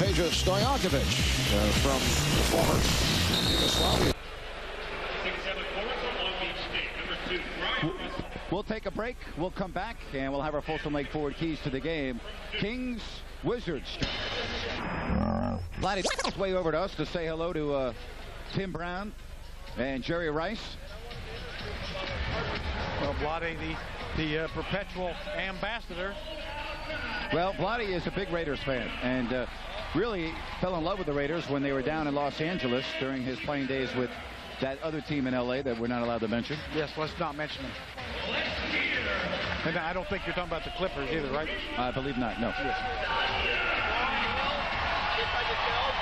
Peja Stojakovic from the former Yugoslavia. We'll take a break. We'll come back, and we'll have our Folsom Lake Forward keys to the game. Kings, Wizards. Vladdy his way over to us to say hello to Tim Brown and Jerry Rice. Well, Vladdy, the perpetual ambassador. Well, Vladdy is a big Raiders fan, and really fell in love with the Raiders when they were down in Los Angeles during his playing days with that other team in L.A. that we're not allowed to mention. Yes, let's not mention them. And I don't think you're talking about the Clippers either, right? I believe not, no. Yes.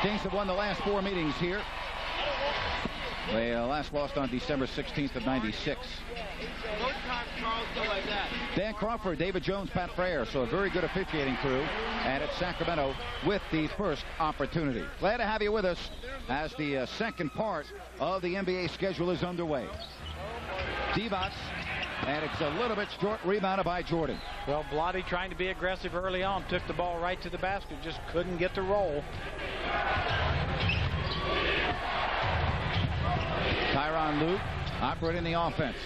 Kings have won the last 4 meetings here. They last lost on December 16th of '96. Dan Crawford, David Jones, Pat Frayer. So a very good officiating crew. And it's Sacramento with the first opportunity. Glad to have you with us as the second part of the NBA schedule is underway. Divac, and it's a little bit short, rebounded by Jordan. Well, Vladdy trying to be aggressive early on. Took the ball right to the basket. Just couldn't get the roll. Tyronn Lue operating the offense.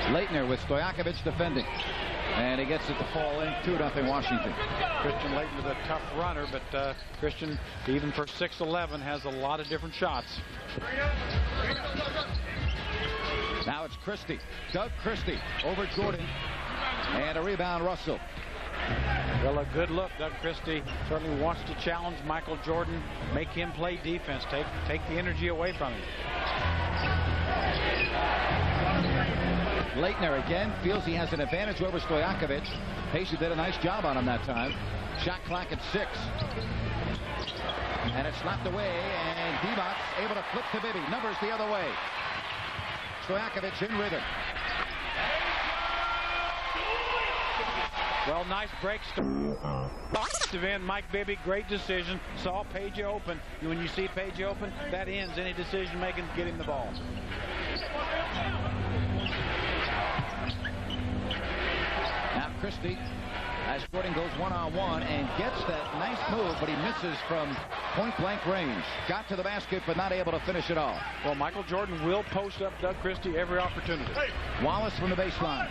Leitner with Stojakovic defending. And he gets it to fall in. 2-0 Washington. Christian Leitner is a tough runner, but Christian, even for 6'11", has a lot of different shots. Now it's Christie. Doug Christie over Jordan. And a rebound, Russell. Well, a good look. Doug Christie certainly wants to challenge Michael Jordan, make him play defense, take the energy away from him. Leitner again feels he has an advantage over Stojakovic. Peja did a nice job on him that time. Shot clock at 6. And it's slapped away, and Divac able to flip to Bibby. Numbers the other way. Stojakovic in rhythm. Well, nice break. Defend Mike Bibby, great decision. Saw Peja open. When you see Peja open, that ends any decision making to get him the ball. Now Christie, as Jordan goes one-on-one and gets that nice move, but he misses from point-blank range. Got to the basket, but not able to finish it off. Well, Michael Jordan will post up Doug Christie every opportunity. Wallace from the baseline.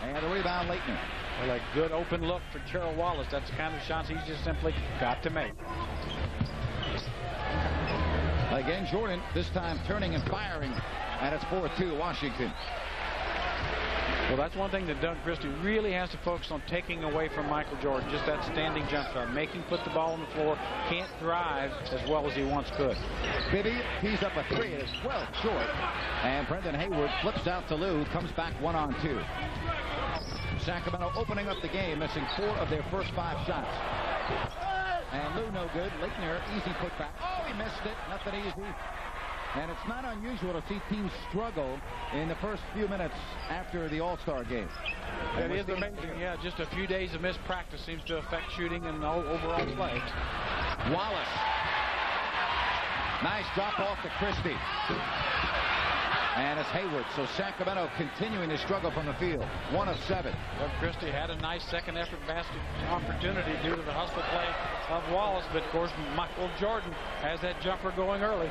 And a rebound, Leitner. Well, a good open look for Gerald Wallace. That's the kind of shots he's just simply got to make. Again, Jordan, this time turning and firing, and it's 4-2 Washington. Well, that's one thing that Doug Christie really has to focus on, taking away from Michael Jordan, just that standing jump shot, make him put the ball on the floor, can't drive as well as he once could. Bibby tees up a 3, it is well short, and Brendan Hayward flips out to Lue, comes back 1-on-2. Sacramento opening up the game, missing 4 of their first 5 shots. And Lue no good. Leitner, easy putback. Oh, he missed it. Nothing easy. And it's not unusual to see teams struggle in the first few minutes after the All-Star game. It is amazing, yeah. Just a few days of missed practice seems to affect shooting and overall play. Wallace. Nice drop off to Christie. And it's Hayward. So Sacramento continuing to struggle from the field. 1 of 7. Doug Christie had a nice second effort basket opportunity due to the hustle play of Wallace. But, of course, Michael Jordan has that jumper going early.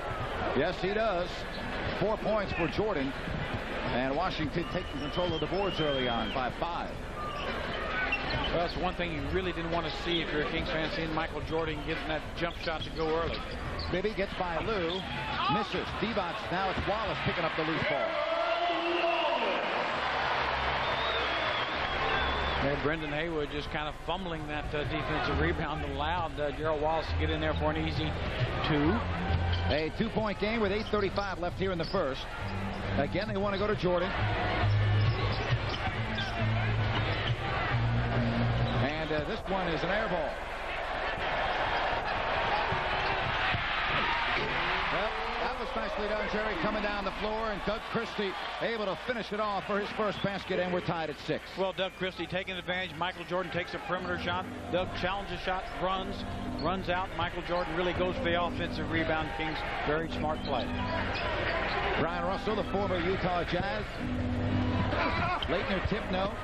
Yes, he does. 4 points for Jordan. And Washington taking control of the boards early on by 5. Well, that's one thing you really didn't want to see if you're a Kings fan, seeing Michael Jordan getting that jump shot to go early. Bibby gets by Lue, misses. Divac, now it's Wallace picking up the loose ball. And Brendan Haywood just kind of fumbling that defensive rebound, allowed Gerald Wallace to get in there for an easy 2. A 2-point game with 8:35 left here in the first. Again, they want to go to Jordan. And this one is an air ball. Well, that was nicely done, Jerry, coming down the floor, and Doug Christie able to finish it off for his first basket, and we're tied at 6. Well, Doug Christie taking advantage. Michael Jordan takes a perimeter shot. Doug challenges shot, runs out. Michael Jordan really goes for the offensive rebound. Kings, very smart play. Brian Russell, the former Utah Jazz. Leitner tip no.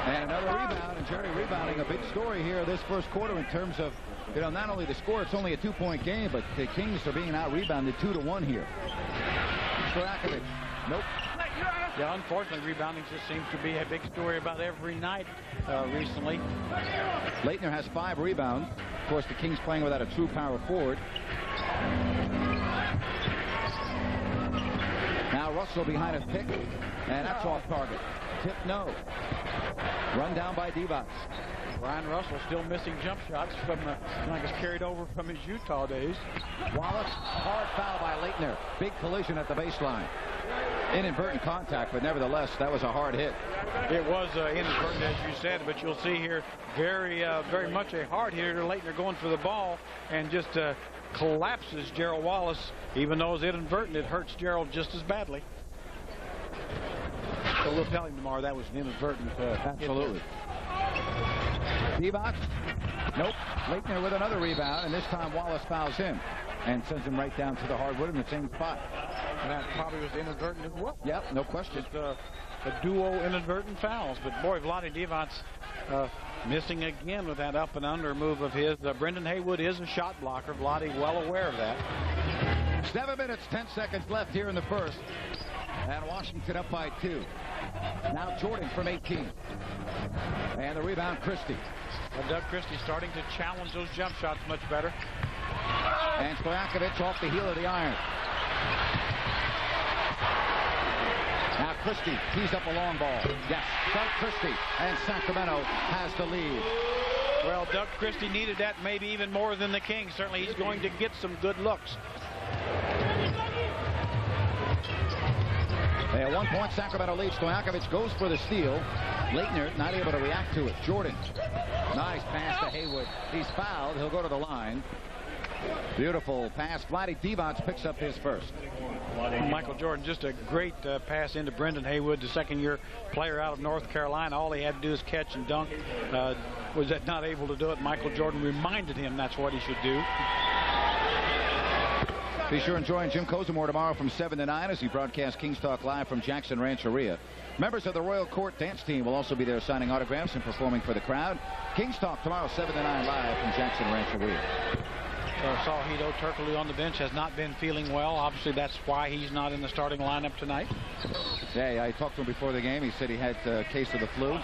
And another rebound, and Jerry rebounding, a big story here this first quarter in terms of, you know, not only the score, it's only a 2-point game, but the Kings are being out-rebounded 2-1 here. Stojakovic, nope. Yeah, unfortunately, rebounding just seems to be a big story about every night recently. Leitner has 5 rebounds. Of course, the Kings playing without a true power forward. Now Russell behind a pick, and that's off target. Tip no. Run down by Divac. Ryan Russell still missing jump shots from like it's carried over from his Utah days. Wallace, hard foul by Leitner. Big collision at the baseline. Inadvertent contact, but nevertheless, that was a hard hit. It was inadvertent, as you said, but you'll see here very much a hard hitter. Leitner going for the ball and just collapses Gerald Wallace. Even though it's inadvertent, it hurts Gerald just as badly. So we'll tell him tomorrow that was an inadvertent. Absolutely. Divac, nope. Leitner with another rebound, and this time Wallace fouls him and sends him right down to the hardwood in the same spot. And that probably was inadvertent as well. Yep, no question. Just a duo inadvertent fouls. But boy, Vlade Divac missing again with that up and under move of his. Brendan Haywood is a shot blocker. Vlade well aware of that. 7 minutes, 10 seconds left here in the first. And Washington up by 2. Now Jordan from 18. And the rebound, Christie. Well, Doug Christie starting to challenge those jump shots much better. And Stojakovic off the heel of the iron. Now Christie tees up a long ball. Yes, Doug Christie, and Sacramento has the lead. Well, Doug Christie needed that maybe even more than the Kings. Certainly he's going to get some good looks. At 1 point, Sacramento leads. Stojakovic goes for the steal. Leitner not able to react to it. Jordan, nice pass to Haywood. He's fouled. He'll go to the line. Beautiful pass. Vlade Divac picks up his first. Michael Jordan, just a great pass into Brendan Haywood, the second-year player out of North Carolina. All he had to do is catch and dunk. Was that not able to do it? Michael Jordan reminded him that's what he should do. Be sure and join Jim Kozimor tomorrow from 7 to 9 as he broadcasts Kings Talk live from Jackson Rancheria. Members of the Royal Court dance team will also be there signing autographs and performing for the crowd. Kings Talk tomorrow 7 to 9 live from Jackson Rancheria. Saw Hedo Turkoglu on the bench, has not been feeling well. Obviously, that's why he's not in the starting lineup tonight. Yeah, I talked to him before the game. He said he had a case of the flu.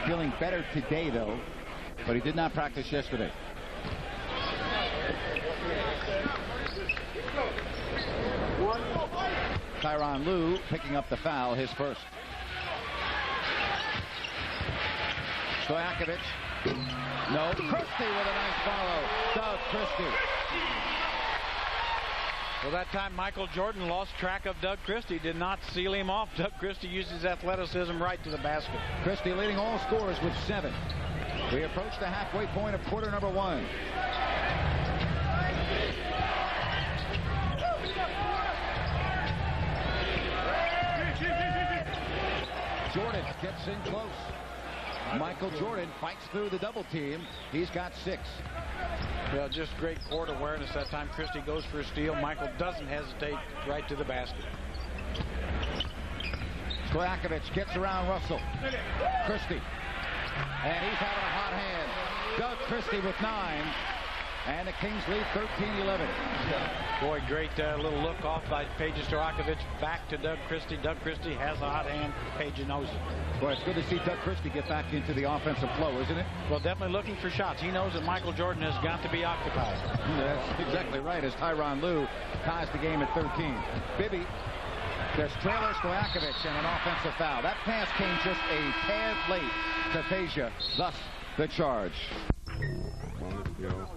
Feeling better today, though, but he did not practice yesterday. Tyronn Lue picking up the foul, his first. Stojakovic. No. Christie with a nice follow. Doug Christie. Well, that time Michael Jordan lost track of Doug Christie, did not seal him off. Doug Christie uses athleticism right to the basket. Christie leading all scorers with 7. We approach the halfway point of quarter number 1. Jordan gets in close. Michael Jordan fights through the double team. He's got 6. Well, just great court awareness that time. Christie goes for a steal. Michael doesn't hesitate, right to the basket. Stojakovic gets around Russell. Christie. And he's having a hot hand. Doug Christie with 9. And the Kings lead 13-11. Boy, great little look off by Peja Stojakovic back to Doug Christie. Doug Christie has a hot hand. Peja knows it. Boy, it's good to see Doug Christie get back into the offensive flow, isn't it? Well, definitely looking for shots. He knows that Michael Jordan has got to be occupied. That's exactly right, as Tyronn Lue ties the game at 13. Bibby, there's trailer Stojakovic and an offensive foul. That pass came just a tad late to Peja, thus the charge. You know,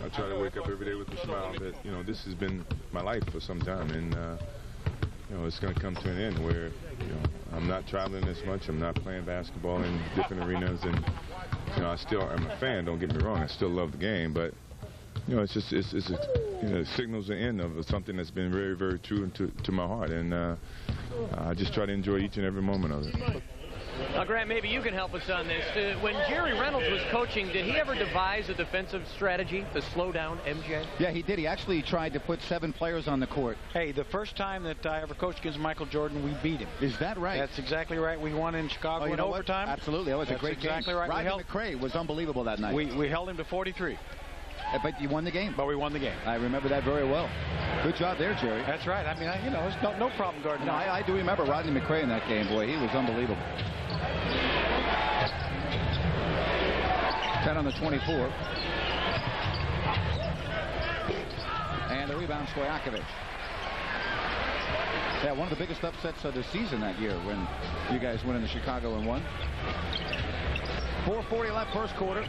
I try to wake up every day with a smile that, you know, this has been my life for some time, and you know, it's going to come to an end where, you know, I'm not traveling as much, I'm not playing basketball in different arenas, and, you know, I still am a fan, don't get me wrong, I still love the game, but, you know, it's just, you know, it signals the end of something that's been very, very true to my heart, and I just try to enjoy each and every moment of it. Now, Grant, maybe you can help us on this. When Jerry Reynolds was coaching, did he ever devise a defensive strategy to slow down MJ? Yeah, he did. He actually tried to put 7 players on the court. Hey, the first time that I ever coached against Michael Jordan, we beat him. Is that right? That's exactly right. We won in Chicago in overtime. Absolutely. That was a great exactly game. Right. Rodney McRae was unbelievable that night. We held him to 43. But you won the game. But we won the game. I remember that very well. Good job there, Jerry. That's right. I mean, you know, it's no problem guarding. No, I do remember Rodney McRae in that game. Boy, he was unbelievable. 10 on the 24. And the rebound, Stojakovic. Yeah, one of the biggest upsets of the season that year when you guys went into Chicago and won. 4:40 left, first quarter.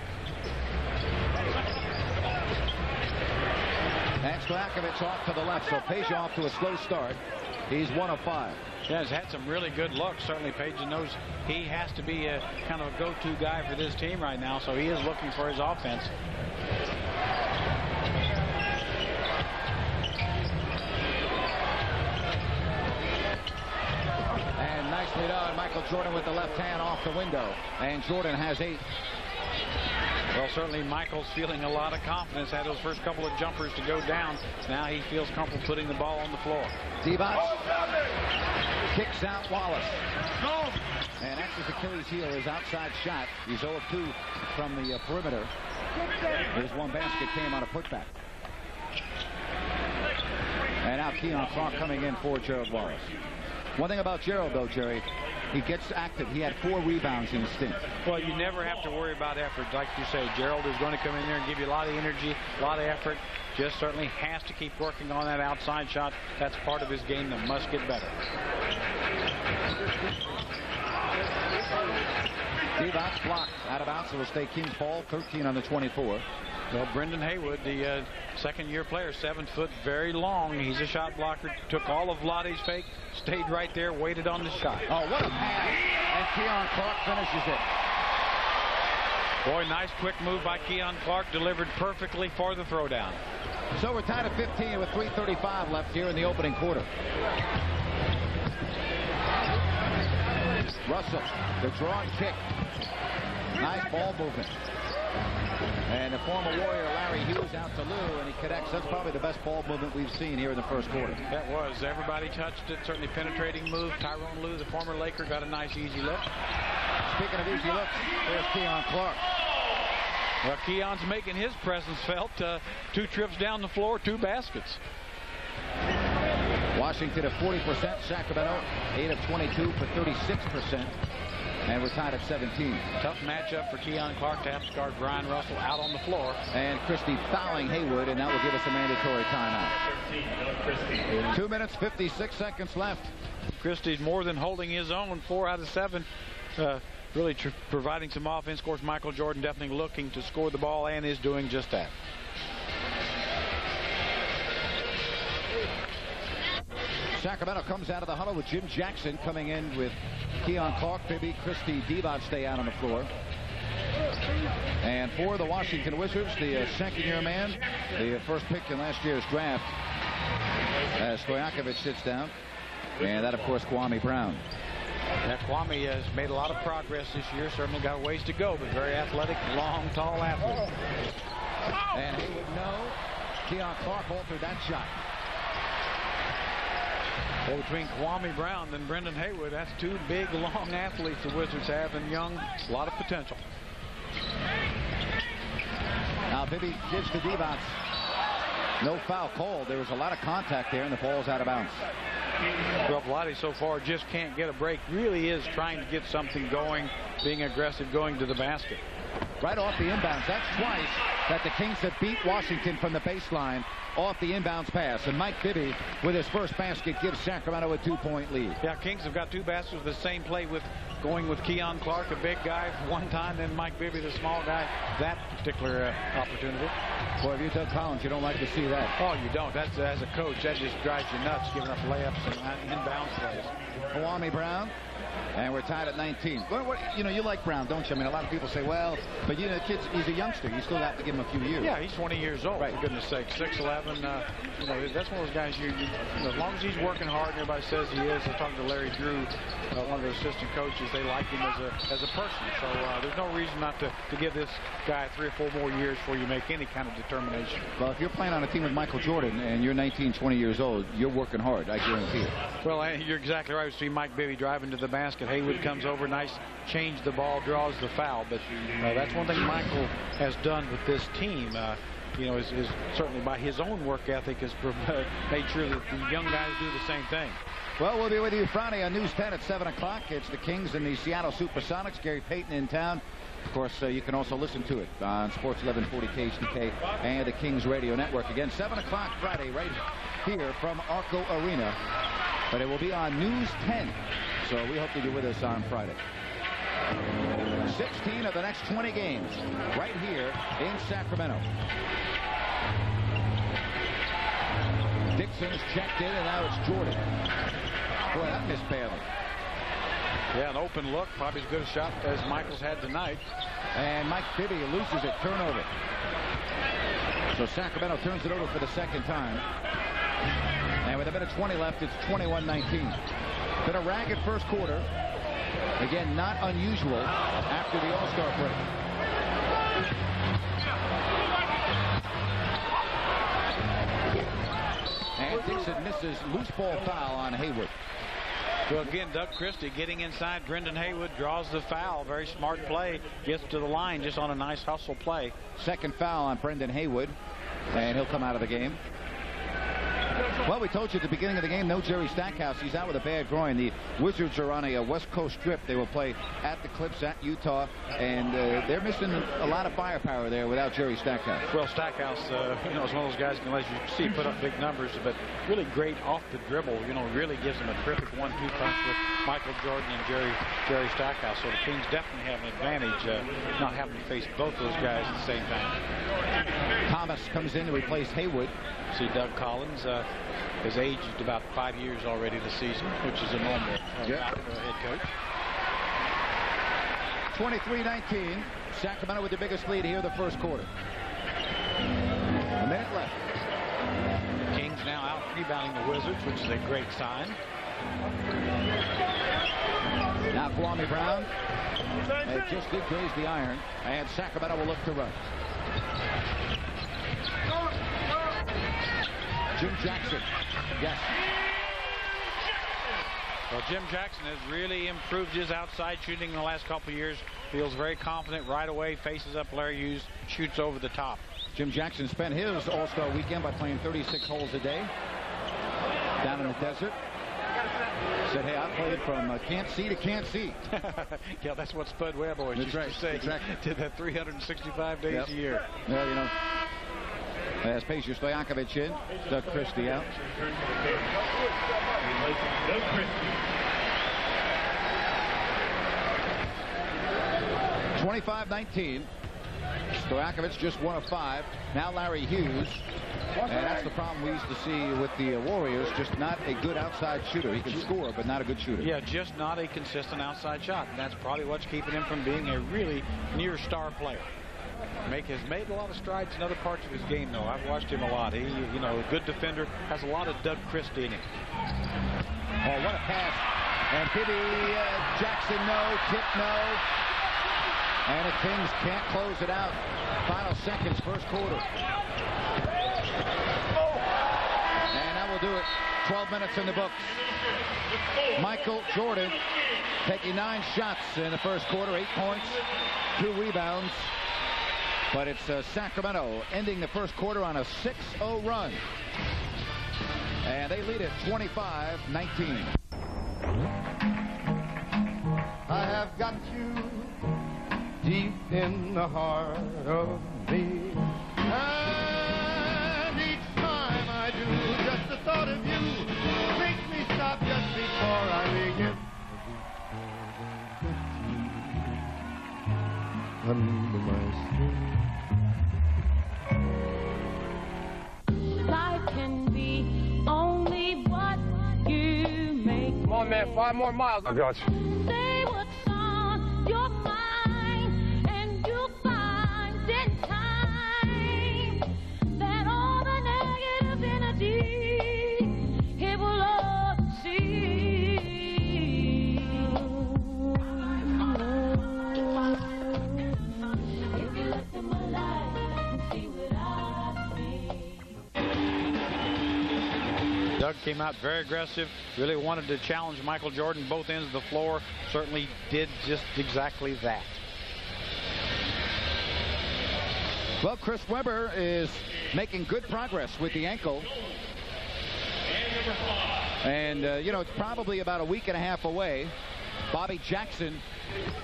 And Stojakovic off to the left, so Page off to a slow start. He's 1 of 5. Yeah, he's had some really good looks. Certainly, Page knows he has to be a kind of a go-to guy for this team right now, so he is looking for his offense. And nicely done, Michael Jordan with the left hand off the window, and Jordan has 8. Well, certainly Michael's feeling a lot of confidence. Had those first couple of jumpers to go down. Now he feels comfortable putting the ball on the floor. Divac kicks out Wallace. And that's his Achilles heel, his outside shot. He's 0 of 2 from the perimeter. His one basket came on a putback. And now Keon Clark coming in for Gerald Wallace. One thing about Gerald, though, Jerry, he gets active. He had 4 rebounds in the stint. Well, you never have to worry about effort. Like you say, Gerald is going to come in there and give you a lot of energy, a lot of effort. Just certainly has to keep working on that outside shot. That's part of his game that must get better. Divac blocked out of bounds. It will stay Kings ball, 13 on the 24. Well, Brendan Haywood, the second-year player, 7 foot, very long. He's a shot blocker. Took all of Lottie's fake, stayed right there, waited on the shot. Oh, what a pass. And Keon Clark finishes it. Boy, nice quick move by Keon Clark, delivered perfectly for the throwdown. So we're tied at 15 with 3:35 left here in the opening quarter. Russell, the draw and kick. Nice ball movement. And the former Warrior Larry Hughes out to Lou, and he connects. That's probably the best ball movement we've seen here in the first quarter. That was. Everybody touched it. Certainly penetrating move. Tyrone Lue, the former Laker, got a nice easy look. Speaking of easy looks, there's Keon Clark. Well, Keon's making his presence felt. 2 trips down the floor, 2 baskets. Washington at 40%. Sacramento 8 of 22 for 36%. And we're tied at 17. Tough matchup for Keon Clark to have to guard Brian Russell out on the floor. And Christie fouling Haywood, and that will give us a mandatory timeout. 2 minutes, 56 seconds left. Christie's more than holding his own. 4 out of 7. Really providing some offense. Of course, Michael Jordan definitely looking to score the ball and is doing just that. Sacramento comes out of the huddle with Jim Jackson coming in with Keon Clark, Bibby, Christie, Divac stay out on the floor. And for the Washington Wizards, the second-year man, the first pick in last year's draft, as Stojakovic sits down. And that, of course, Kwame Brown. Yeah, Kwame has made a lot of progress this year. Certainly got a ways to go, but very athletic, long, tall athlete. And Haywood, no. Keon Clark altered that shot. Well, between Kwame Brown and Brendan Haywood, that's 2 big, long athletes the Wizards have, and young, a lot of potential. Now Bibby gives to Divac. No foul called. There was a lot of contact there, and the ball's out of bounds. Well, Vlade so far just can't get a break. Really is trying to get something going, being aggressive, going to the basket. Right off the inbounds. That's twice that the Kings have beat Washington from the baseline off the inbounds pass. And Mike Bibby, with his first basket, gives Sacramento a 2-point lead. Yeah, Kings have got 2 baskets with the same play, with going with Keon Clark, a big guy, one time, then Mike Bibby, the small guy, that particular opportunity. Boy, if you're Doug Collins, you don't like to see that. Oh, you don't. That's, as a coach, that just drives you nuts, giving up layups and inbounds plays. Kwame Brown And we're tied at 19. You know, you like Brown, don't you? I mean, a lot of people say, well, but you know, he's a youngster. You still have to give him a few years. Yeah, he's 20 years old, right. for goodness sake. 6'11". You know, that's one of those guys, you know, as long as he's working hard, and everybody says he is. I talked to Larry Drew, one of the assistant coaches. They like him as a person. So there's no reason not to give this guy 3 or 4 more years before you make any kind of determination. Well, if you're playing on a team with Michael Jordan and you're 19, 20 years old, you're working hard, I guarantee it. Well, you're exactly right. We see Mike Bibby driving to the basket. Haywood comes over, nice change the ball, draws the foul. But that's one thing Michael has done with this team. You know, is certainly by his own work ethic has made sure that the young guys do the same thing. Well, we'll be with you Friday on News 10 at 7 o'clock. It's the Kings and the Seattle Supersonics. Gary Payton in town. Of course, you can also listen to it on Sports 1140 KHTK and the Kings Radio Network. Again, 7 o'clock Friday right here from Arco Arena. But it will be on News 10. So we hope to be with us on Friday. 16 of the next 20 games right here in Sacramento. Dixon's checked in, and now it's Jordan. Boy, that missed badly. Yeah, an open look, probably as good a shot as Michael's had tonight. And Mike Bibby loses it, turnover. So Sacramento turns it over for the second time. And with a minute 20 left, it's 21-19. Been a ragged first quarter. Again, not unusual after the All-Star break. And Dixon misses loose ball foul on Haywood. Well, again, Doug Christie getting inside Brendan Haywood, draws the foul. Very smart play. Gets to the line just on a nice hustle play. Second foul on Brendan Haywood, and he'll come out of the game. Well, we told you at the beginning of the game, no Jerry Stackhouse. He's out with a bad groin. The Wizards are on a West Coast trip. They will play at the Clips at Utah, and they're missing a lot of firepower there without Jerry Stackhouse. Well, Stackhouse, you know, is one of those guys who can, as you see, put up big numbers, but really great off the dribble. You know, really gives them a terrific 1-2 punch with Michael Jordan and Jerry Stackhouse. So the Kings definitely have an advantage not having to face both those guys at the same time. Thomas comes in to replace Haywood. See Doug Collins has aged about 5 years already this season, which is a normal head coach. 23-19. Sacramento with the biggest lead here in the first quarter. A minute left. The Kings now out rebounding the Wizards, which is a great sign. Now Kwame Brown. It just did graze the iron, and Sacramento will look to run. Jim Jackson. Yes. Well, Jim Jackson has really improved his outside shooting in the last couple of years. Feels very confident right away, faces up Larry Hughes, shoots over the top. Jim Jackson spent his All-Star weekend by playing 36 holes a day down in the desert. Said, hey, I played from can't see to can't see. Yeah, that's what Spud Webb always used to say. Exactly. Did that 365 days a year. Well, you know, as Peja Stojakovic in, Doug Christie out. Doug Christie. 25-19. Stojakovic just 1 of 5. Now Larry Hughes. And that's the problem we used to see with the Warriors. Just not a good outside shooter. He can score, but not a good shooter. Yeah, just not a consistent outside shot. And that's probably what's keeping him from being a really near star player. Has made a lot of strides in other parts of his game, though. I've watched him a lot. He, you know, a good defender, has a lot of Doug Christie in him. Oh, what a pass. And Bibby Jackson, no. Tip, no. And the Kings can't close it out. Final seconds, first quarter. And that will do it. 12 minutes in the books. Michael Jordan taking 9 shots in the first quarter, 8 points, 2 rebounds. But it's Sacramento ending the first quarter on a 6-0 run. And they lead it 25-19. I have got you deep in the heart of me. And each time I do, just the thought of you makes me stop just before I begin. Under my skin. Life can be only what you make. Come on on, man. 5 more miles. I got you. Say what's on your mind, and you'll find in time that all the negative energy, it will all see. If you look at my life and see what I see. Doug came out very aggressive, really wanted to challenge Michael Jordan both ends of the floor, certainly did just exactly that. Well, Chris Webber is making good progress with the ankle. And, you know, it's probably about a week and a half away. Bobby Jackson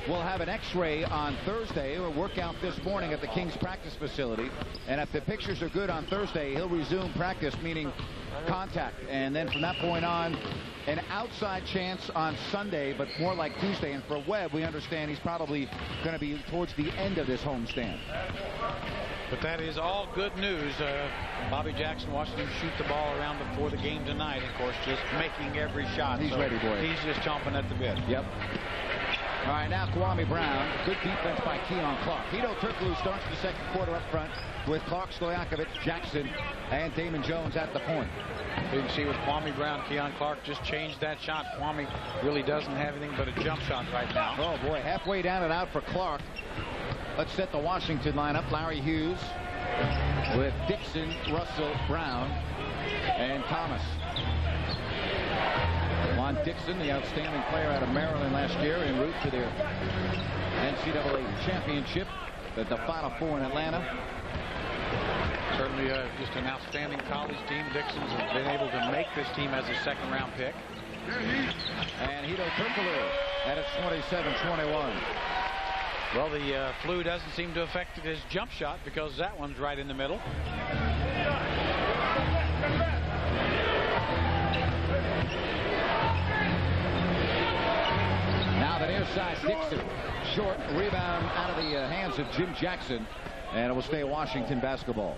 will have an X-ray on Thursday, or workout this morning at the Kings practice facility. And if the pictures are good on Thursday, he'll resume practice, meaning contact. And then from that point on, an outside chance on Sunday, but more like Tuesday. And for Webb, we understand he's probably going to be towards the end of this homestand. But that is all good news. Bobby Jackson watching him shoot the ball around before the game tonight. Of course, just making every shot. He's ready, boy. He's just chomping at the bit. Yep. All right, now Kwame Brown. Good defense by Keon Clark. Hedo Turkoglu starts the second quarter up front with Clark, Stojakovic, Jackson, and Damon Jones at the point. You can see with Kwame Brown, Keon Clark just changed that shot. Kwame really doesn't have anything but a jump shot right now. Oh, boy, halfway down and out for Clark. Let's set the Washington lineup. Larry Hughes with Dixon, Russell, Brown, and Thomas. Lon Dixon, the outstanding player out of Maryland last year, en route to their NCAA championship at the Final Four in Atlanta. Certainly just an outstanding college team. Dixon's been able to make this team as a second-round pick. And Hedo Turkoglu at its 27-21. Well, the flu doesn't seem to affect his jump shot because that one's right in the middle. Now the near side, Dixon. Short rebound out of the hands of Jim Jackson. And it will stay Washington basketball.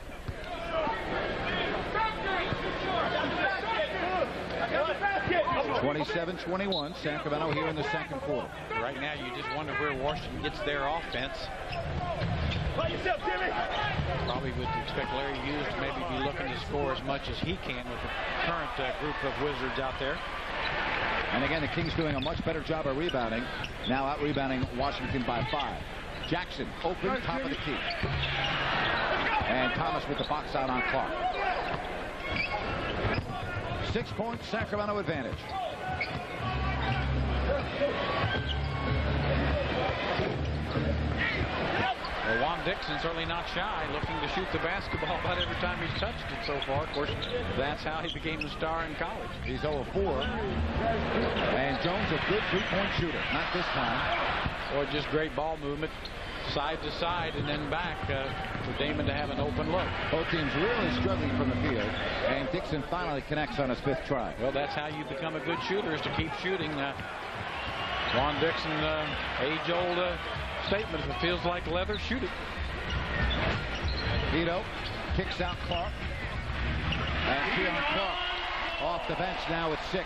(27-21) Sacramento here in the second quarter. Right now, you just wonder where Washington gets their offense. Probably would expect Larry Hughes to maybe be looking to score as much as he can with the current group of Wizards out there. And again, the Kings doing a much better job of rebounding. Now out rebounding Washington by 5. Jackson open, top of the key. And Thomas with the box out on Clark. 6-point Sacramento advantage. Well, Juan Dixon certainly not shy, looking to shoot the basketball about every time he's touched it so far. Of course, that's how he became the star in college. He's 0-4. And Jones a good three-point shooter. Not this time. Or just great ball movement, side to side and then back for Damon to have an open look. Both teams really struggling from the field. And Dixon finally connects on his 5th try. Well, that's how you become a good shooter, is to keep shooting. Juan Dixon, age-old statement, if it feels like leather, shoot it. Hedo kicks out Clark. And Keon Clark off the bench now at 6.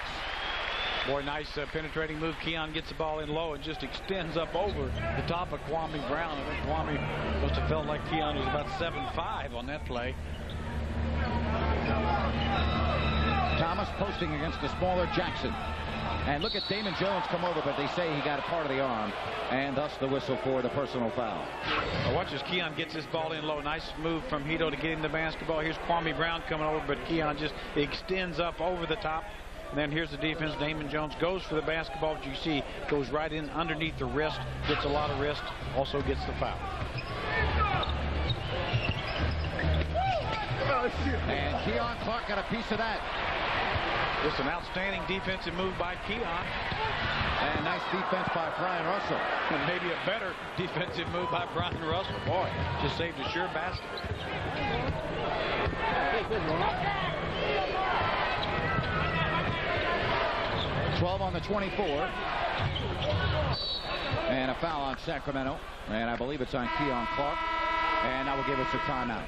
Boy, nice penetrating move. Keon gets the ball in low and just extends up over the top of Kwame Brown. I think Kwame must have felt like Keon was about 7'5" on that play. Thomas posting against the smaller Jackson. And look at Damon Jones come over, but they say he got a part of the arm, and thus the whistle for the personal foul. Well, watch as Keon gets this ball in low. Nice move from Hedo to get him the basketball. Here's Kwame Brown coming over, but Keon just extends up over the top. And then here's the defense. Damon Jones goes for the basketball, but you see goes right in underneath the wrist, gets a lot of wrist, also gets the foul. And Keon Clark got a piece of that. Just an outstanding defensive move by Keon. And nice defense by Brian Russell. And maybe a better defensive move by Brian Russell. Boy, just saved a sure basket. .12 on the 24. And a foul on Sacramento. And I believe it's on Keon Clark. And I will give us a timeout.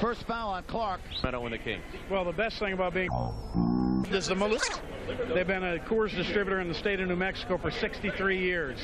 First foul on Clark. Sacramento and the Kings. Well, the best thing about being This is the Maloof. They've been a Coors distributor in the state of New Mexico for 63 years.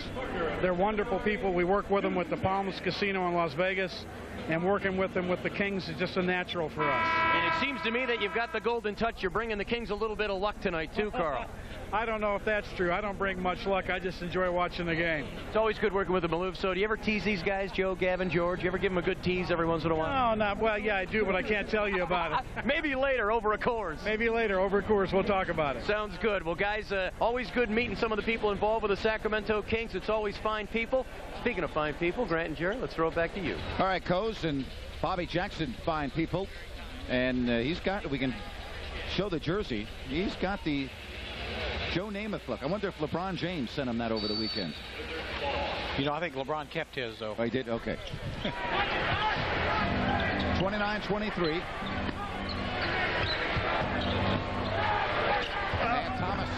They're wonderful people. We work with them with the Palms Casino in Las Vegas, and working with them with the Kings is just a natural for us. And it seems to me that you've got the golden touch. You're bringing the Kings a little bit of luck tonight, too, Carl. I don't know if that's true. I don't bring much luck. I just enjoy watching the game. It's always good working with the Maloof. So do you ever tease these guys, Joe, Gavin, George? You ever give them a good tease every once in a while? No, not well. Yeah, I do, but I can't tell you about it. Maybe later over a Coors. Maybe later over a Coors. We'll talk about it. Sounds good. Well, guys, always good meeting some of the people involved with the Sacramento Kings. It's always fine people. Speaking of fine people, Grant and Jerry, let's throw it back to you. All right, Coase and Bobby Jackson, fine people. And he's got, we can show the jersey. He's got the Joe Namath look. I wonder if LeBron James sent him that over the weekend. You know, I think LeBron kept his, though. Oh, he did? Okay. 29-23. And Thomas,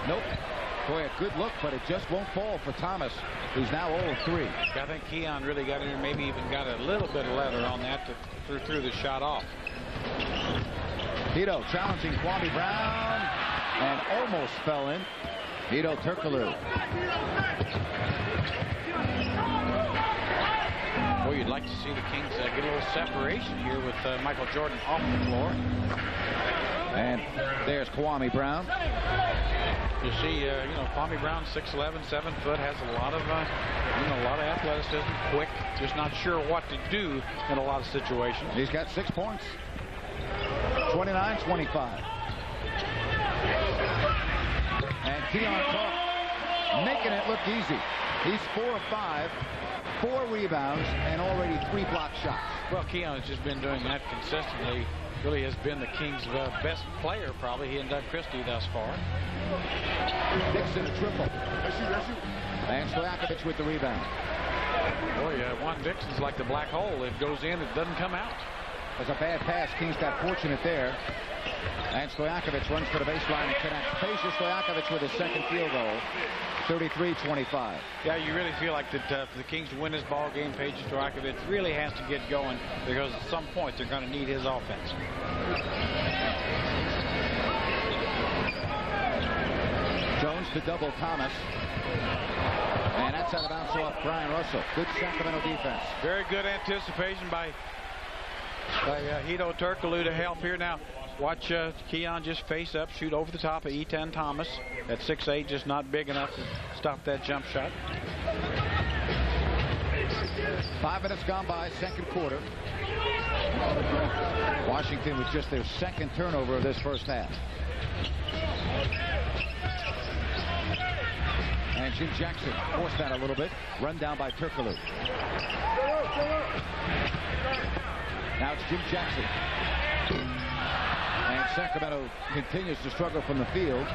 nope. Boy, a good look, but it just won't fall for Thomas, who's now 0-3. I think Keon really got in there, maybe even got a little bit of leather on that to threw the shot off. Hedo challenging Kwame Brown and almost fell in. Hedo Turkoglu. Boy, you'd like to see the Kings get a little separation here with Michael Jordan off the floor. And there's Kwame Brown. You see, you know, Kwame Brown, 6'11", 7 foot, has a lot of, a lot of athleticism, quick, just not sure what to do in a lot of situations. He's got 6 points. 29-25. And Keon Clark making it look easy. He's 4 of 5, 4 rebounds, and already 3 block shots. Well, Keon has just been doing that consistently. Really has been the Kings' best player, probably, he and Doug Christie thus far. Dixon a triple. And Stojakovic with the rebound. Boy, Juan Dixon's like the black hole. It goes in, it doesn't come out. That's a bad pass. Kings got fortunate there. And Stojakovic runs to the baseline and connects. Peja Stojakovic with his second field goal. 33-25. Yeah, you really feel like that for the Kings to win this ball game, Peja Stojakovic really has to get going, because at some point they're going to need his offense. Jones to double Thomas. And that's out of bounds off Brian Russell. Good Sacramento defense. Very good anticipation by Hedo Turkoglu to help here. Now, watch Keon just face up, shoot over the top of Etan Thomas. At 6'8", just not big enough to stop that jump shot. 5 minutes gone by, second quarter. Washington with just their second turnover of this first half. And Jim Jackson forced that a little bit. Run down by Turkoglu. Now it's Jim Jackson. And Sacramento continues to struggle from the field,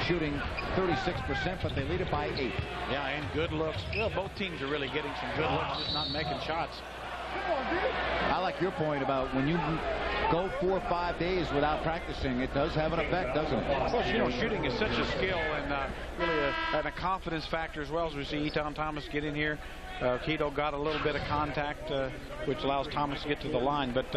shooting 36%, but they lead it by 8. Yeah, and good looks. Well, both teams are really getting some good looks, just not making shots. I like your point about when you go 4 or 5 days without practicing, it does have an effect, doesn't it? Well, you know, shooting is such a skill and really a confidence factor as well. As we see Etan Thomas get in here. Hedo got a little bit of contact, which allows Thomas to get to the line. But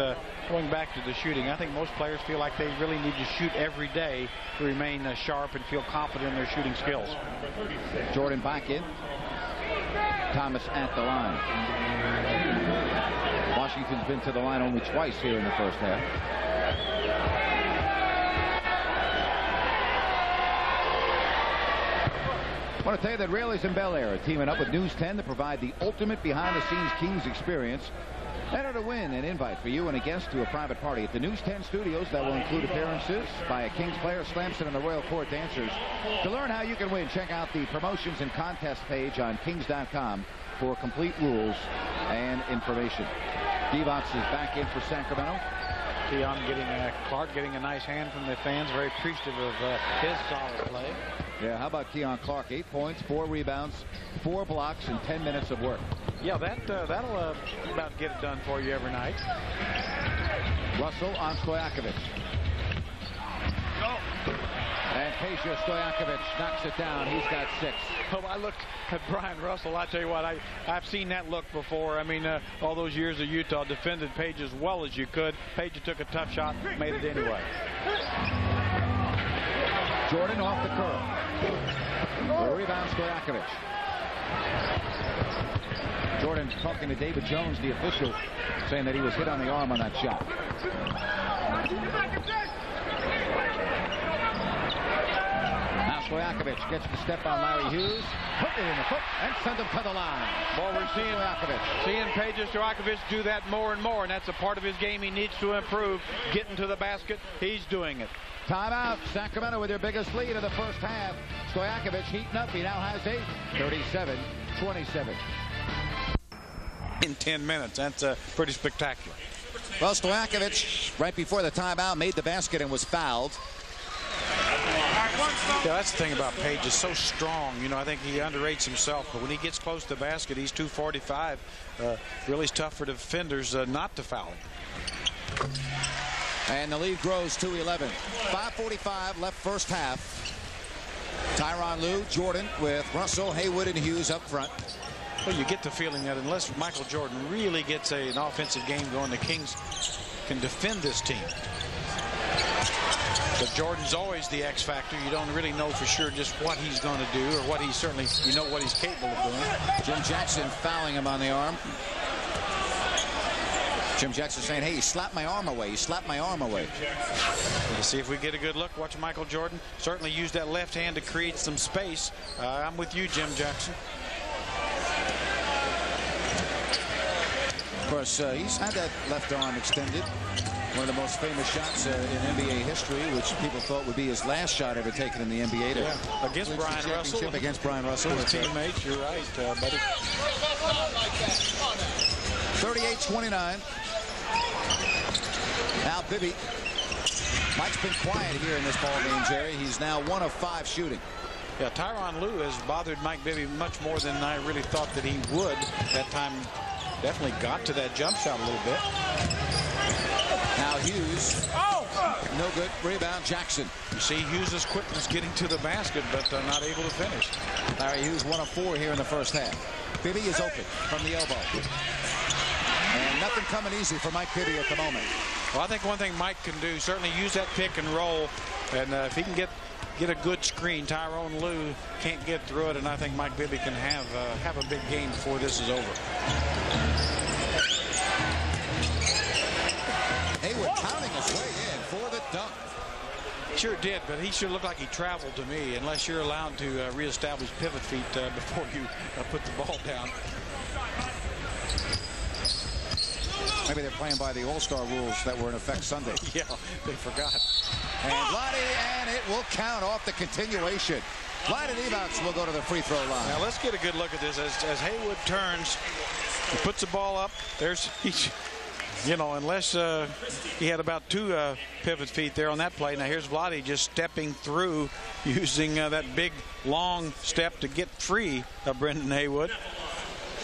going back to the shooting, I think most players feel like they really need to shoot every day to remain sharp and feel confident in their shooting skills. Jordan back in. Thomas at the line. Washington's been to the line only twice here in the first half. I want to tell you that Raley's in Bel Air are teaming up with News 10 to provide the ultimate behind-the-scenes Kings experience. Enter to win an invite for you and a guest to a private party at the News 10 studios that will include appearances by a Kings player, Slamson, and the Royal Court Dancers. To learn how you can win, check out the promotions and contest page on Kings.com for complete rules and information. Divac is back in for Sacramento. Keon getting Clark getting a nice hand from the fans. Very appreciative of his solid play. Yeah, how about Keon Clark? 8 points, 4 rebounds, 4 blocks, and 10 minutes of work. Yeah, that'll about get it done for you every night. Russell on Stojakovic. And Peja Stojakovic knocks it down. He's got 6. Oh, I looked at Brian Russell. I tell you what, I've seen that look before. I mean, all those years of Utah, defended Peja as well as you could. Peja took a tough shot, made it anyway. Jordan off the curl. The rebound, Stojakovic. Jordan talking to David Jones, the official, saying that he was hit on the arm on that shot. Now Stojakovic gets the step on Larry Hughes, put it in the foot, and send him to the line. Well, we're seeing Peja Stojakovic do that more and more, and that's a part of his game he needs to improve. Getting to the basket, he's doing it. Timeout. Sacramento with their biggest lead of the first half. Stojakovic heating up. He now has 8. 37-27. In 10 minutes. That's pretty spectacular. Well, Stojakovic, right before the timeout, made the basket and was fouled. Yeah, that's the thing about Page. Is so strong. You know, I think he underrates himself. But when he gets close to the basket, he's 245. Really tough for defenders not to foul him. And the lead grows to 11. 5:45 left first half. Tyronn Lue, Jordan with Russell, Haywood, and Hughes up front. Well, you get the feeling that unless Michael Jordan really gets an offensive game going, the Kings can defend this team. But Jordan's always the X factor. You don't really know for sure just what he's going to do, or what he's certainly, you know what he's capable of doing. Jim Jackson fouling him on the arm. Jim Jackson saying, hey, you slapped my arm away. You slapped my arm away. We'll see if we get a good look. Watch Michael Jordan certainly use that left hand to create some space. I'm with you, Jim Jackson. Of course, he's had that left arm extended. One of the most famous shots in NBA history, which people thought would be his last shot ever taken in the NBA. Against Brian Russell. Against Brian Russell. His teammates, you're right, buddy. 38-29. Now Bibby. Mike's been quiet here in this ball game, Jerry. He's now 1 of 5 shooting. Yeah, Tyronn Lue has bothered Mike Bibby much more than I really thought that he would. That time definitely got to that jump shot a little bit. Now Hughes. No good. Rebound, Jackson. You see Hughes' quickness getting to the basket, but not able to finish. Larry Hughes 1 of 4 here in the first half. Bibby is open from the elbow. And nothing coming easy for Mike Bibby at the moment. Well, I think one thing Mike can do, certainly use that pick and roll. And if he can get a good screen, Tyronn Lue can't get through it. And I think Mike Bibby can have a big game before this is over. Haywood pounding his way in for the dunk. Sure did, but he sure looked like he traveled to me, unless you're allowed to reestablish pivot feet before you put the ball down. Maybe they're playing by the All-Star rules that were in effect Sunday. Yeah, they forgot. And Vlade, and it will count off the continuation. Vlade Divac will go to the free throw line. Now let's get a good look at this. As Haywood turns, he puts the ball up. There's, you know, unless he had about 2 pivot feet there on that play. Now here's Vlade just stepping through, using that big, long step to get free of Brendan Haywood.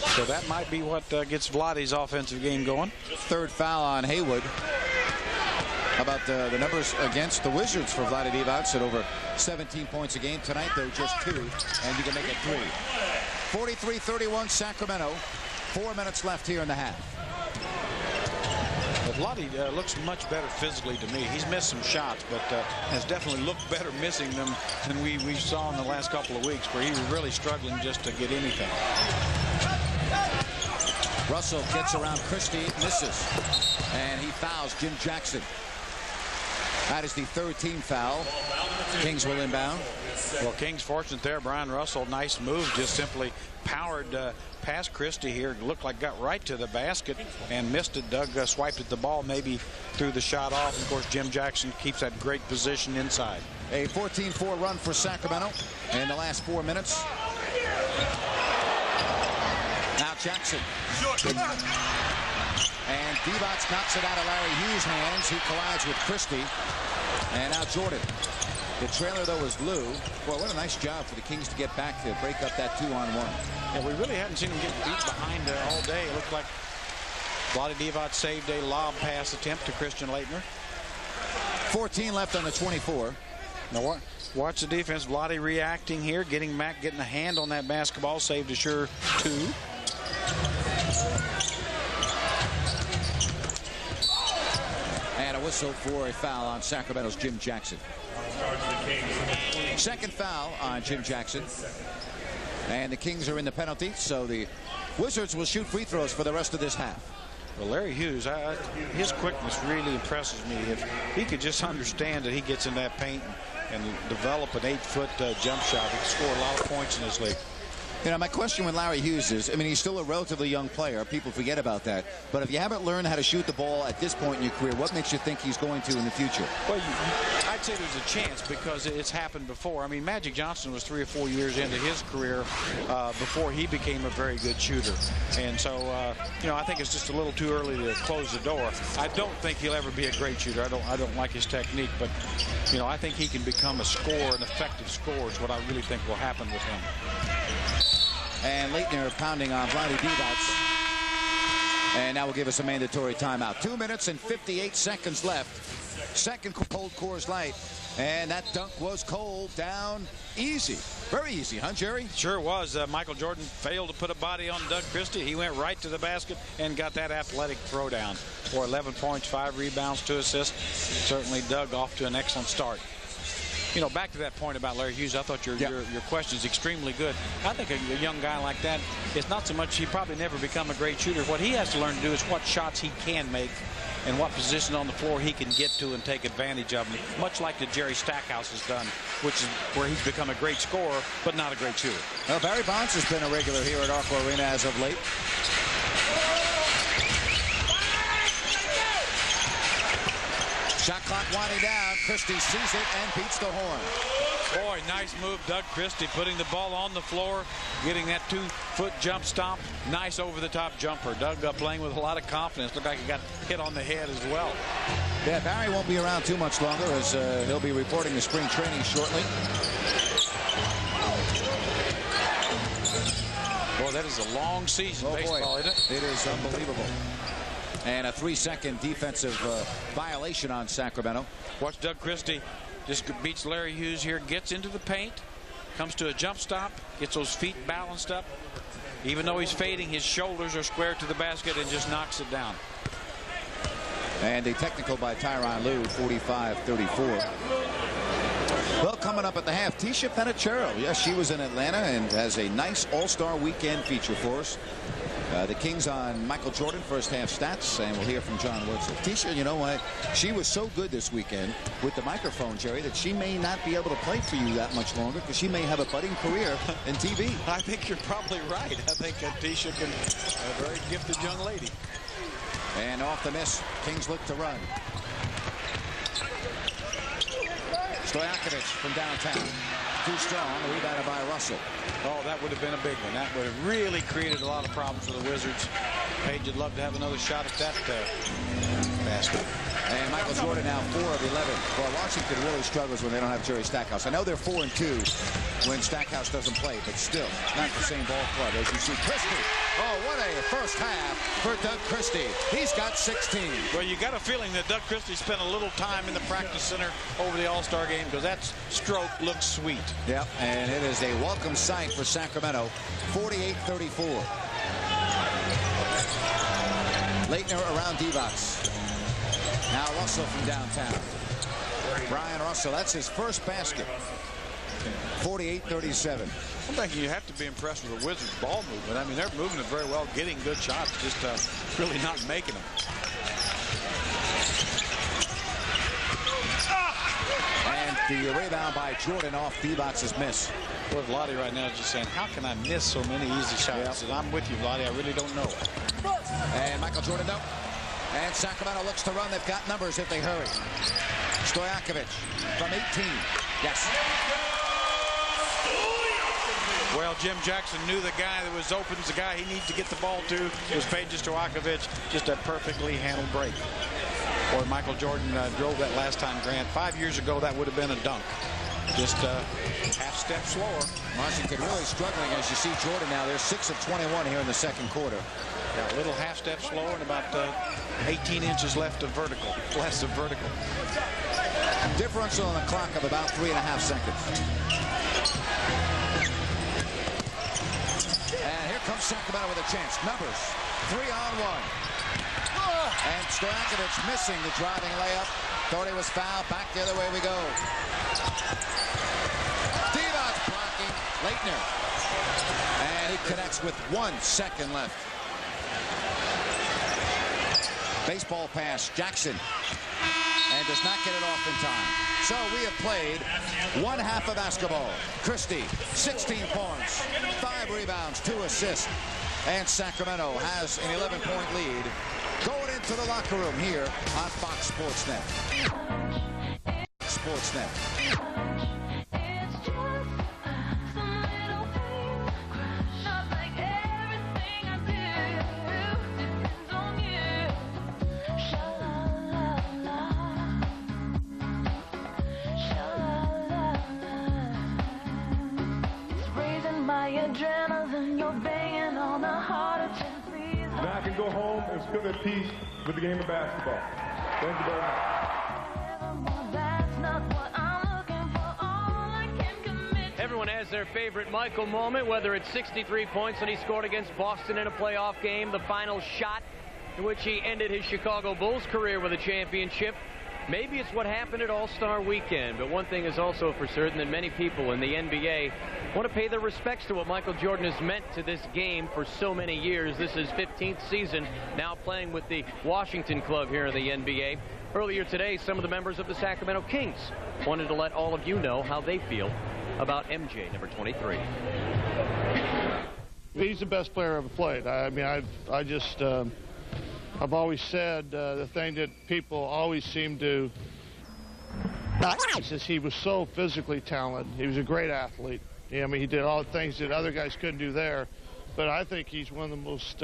So that might be what gets Vlade's offensive game going. 3rd foul on Haywood. How about the numbers against the Wizards for Vlade Divac at over 17 points a game tonight, though just 2, and you can make it 3. 43-31 Sacramento. 4 minutes left here in the half. Vlade looks much better physically to me. He's missed some shots, but has definitely looked better missing them than we saw in the last couple of weeks, where he was really struggling just to get anything. Russell gets around Christie, misses, and he fouls Jim Jackson. That is the 3rd team foul. Kings will inbound. Well, Kings fortunate there. Brian Russell, nice move, just simply powered past Christie here. Looked like got right to the basket and missed it. Doug swiped at the ball, maybe threw the shot off. Of course, Jim Jackson keeps that great position inside. A 14-4 run for Sacramento in the last 4 minutes. Now Jackson. And Divac knocks it out of Larry Hughes' hands. He collides with Christie. And now Jordan. The trailer, though, is Lue. Well, what a nice job for the Kings to get back to break up that 2-on-1. Yeah, we really hadn't seen him get beat behind all day. It looked like Vlade Divac saved a lob pass attempt to Christian Laettner. 14 left on the 24. Now watch the defense. Vlade reacting here, getting back, getting a hand on that basketball. Saved a sure 2. whistle for a foul on Sacramento's Jim Jackson. Second foul on Jim Jackson. And the Kings are in the penalty, so the Wizards will shoot free throws for the rest of this half. Well, Larry Hughes, his quickness really impresses me. If he could just understand that he gets in that paint and develop an 8-foot jump shot, he could score a lot of points in this league. You know, my question with Larry Hughes is, I mean, he's still a relatively young player. People forget about that. But if you haven't learned how to shoot the ball at this point in your career, what makes you think he's going to in the future? Well, I'd say there's a chance because it's happened before. I mean, Magic Johnson was 3 or 4 years into his career before he became a very good shooter. And so, you know, I think it's just a little too early to close the door. I don't think he'll ever be a great shooter. I don't like his technique, but, you know, I think he can become a scorer, an effective scorer is what I really think will happen with him. And Leitner pounding on Vlade Divac. And that will give us a mandatory timeout. 2 minutes and 58 seconds left. Second cold Coors Light. And that dunk was cold down easy. Very easy, huh, Jerry? Sure was. Michael Jordan failed to put a body on Doug Christie. He went right to the basket and got that athletic throwdown for 11 points, 5 rebounds, 2 assists. Certainly Doug off to an excellent start. You know, back to that point about Larry Hughes, I thought your question is extremely good. I think a young guy like that, it's not so much he probably never become a great shooter. What he has to learn to do is what shots he can make and what position on the floor he can get to and take advantage of them, much like the Jerry Stackhouse has done, which is where he's become a great scorer, but not a great shooter. Well, Barry Bonds has been a regular here at Arco Arena as of late. Shot clock winding down. Christie sees it and beats the horn. Boy, nice move, Doug Christie, putting the ball on the floor, getting that 2-foot jump stomp. Nice over-the-top jumper. Doug playing with a lot of confidence. Looked like he got hit on the head as well. Yeah, Barry won't be around too much longer as he'll be reporting to spring training shortly. Boy, that is a long season baseball, isn't it? It is unbelievable. And a 3-second defensive violation on Sacramento. Watch Doug Christie just beats Larry Hughes here, gets into the paint, comes to a jump stop, gets those feet balanced up. Even though he's fading, his shoulders are square to the basket and just knocks it down. And a technical by Tyronn Lue, 45-34. Well, coming up at the half, Tisha Penicheiro. Yes, she was in Atlanta and has a nice all-star weekend feature for us. The Kings on Michael Jordan first half stats, and we'll hear from John Woodson. Tisha, you know what? She was so good this weekend with the microphone, Jerry, that she may not be able to play for you that much longer because she may have a budding career in TV. I think you're probably right. I think Tisha can a very gifted young lady. And off the miss, Kings look to run. Stojakovic from downtown. Too strong, rebounded by Russell. Oh, that would have been a big one. That would have really created a lot of problems for the Wizards. Page would love to have another shot at that basket. And Michael Jordan now 4 of 11. Well, Washington really struggles when they don't have Jerry Stackhouse. I know they're 4-2 when Stackhouse doesn't play, but still not the same ball club. As you see, Christie. Oh, what a first half for Doug Christie. He's got 16. Well, you got a feeling that Doug Christie spent a little time in the practice center over the All-Star game because that stroke looks sweet. Yep, and it is a welcome sight for Sacramento. 48-34. Leitner around Divac. Now Russell from downtown. Brian Russell, that's his first basket. 48-37. I'm thinking you have to be impressed with the Wizards' ball movement. I mean, they're moving it very well, getting good shots, just really not making them. And the rebound by Jordan off Divac's miss. Boy, Vlade right now is just saying, how can I miss so many easy shots? Yep. I'm with you, Vlade. I really don't know. And Michael Jordan, no. And Sacramento looks to run. They've got numbers if they hurry. Stojakovic from 18. Yes. Well, Jim Jackson knew the guy that was open is the guy he needs to get the ball to. It was Peja Stojakovic. Just a perfectly handled break. Boy, Michael Jordan drove that last time, Grant. 5 years ago, that would have been a dunk. Just half step slower. Washington really struggling as you see Jordan now. They're 6 of 21 here in the second quarter. Yeah, a little half step slower and about 18 inches left of vertical. Less of vertical. Differential on the clock of about 3.5 seconds. And here comes Sacramento with a chance. Numbers 3-on-1. And Stojakovic missing the driving layup. Thought he was fouled. Back the other way we go. Divac blocking Laettner. And he connects with 1 second left. Baseball pass, Jackson. And does not get it off in time. So we have played 1 half of basketball. Christie, 16 points, 5 rebounds, 2 assists. And Sacramento has an 11-point lead going into the locker room here on Fox Sports Net. Now I can go home and feel at peace with the game of basketball. Thank you very much. Everyone has their favorite Michael moment, whether it's 63 points that he scored against Boston in a playoff game, the final shot in which he ended his Chicago Bulls career with a championship. Maybe it's what happened at All-Star Weekend, but one thing is also for certain that many people in the NBA want to pay their respects to what Michael Jordan has meant to this game for so many years. This is his 15th season, now playing with the Washington club here in the NBA. Earlier today, some of the members of the Sacramento Kings wanted to let all of you know how they feel about MJ, number 23. He's the best player I've ever played. I mean, I've always said the thing that people always seem to is he was so physically talented. He was a great athlete. I mean, he did all the things that other guys couldn't do there. But I think he's one of the most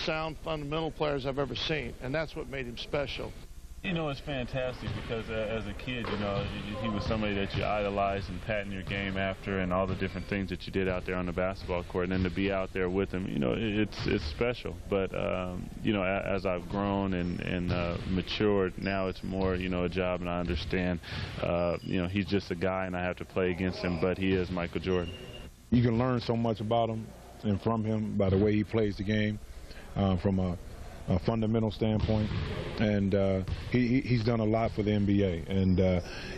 sound, fundamental players I've ever seen, and that's what made him special. You know, it's fantastic because as a kid, you know, he was somebody that you idolized and patting your game after and all the different things that you did out there on the basketball court. And then to be out there with him, you know, it's special. But, you know, as I've grown and matured, now it's more, you know, a job, and I understand, you know, he's just a guy and I have to play against him, but he is Michael Jordan. You can learn so much about him and from him by the way he plays the game, from a fundamental standpoint, and he's done a lot for the NBA, and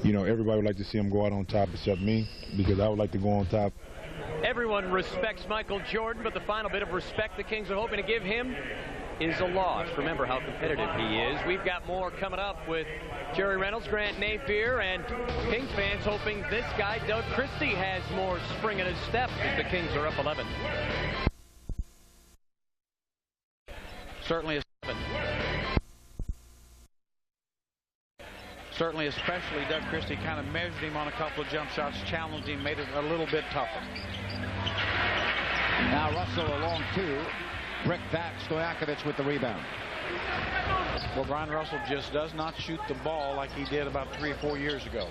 you know, everybody would like to see him go out on top except me, because I would like to go on top. Everyone respects Michael Jordan, but the final bit of respect the Kings are hoping to give him is a loss. Remember how competitive he is. We've got more coming up with Jerry Reynolds, Grant Napier, and Kings fans hoping this guy, Doug Christie, has more spring in his step as the Kings are up 11. Certainly a 7. Certainly, especially Doug Christie kind of measured him on a couple of jump shots, challenged him, made it a little bit tougher. Now Russell along 2. Brick back, Stojakovic with the rebound. Well, Brian Russell just does not shoot the ball like he did about 3 or 4 years ago.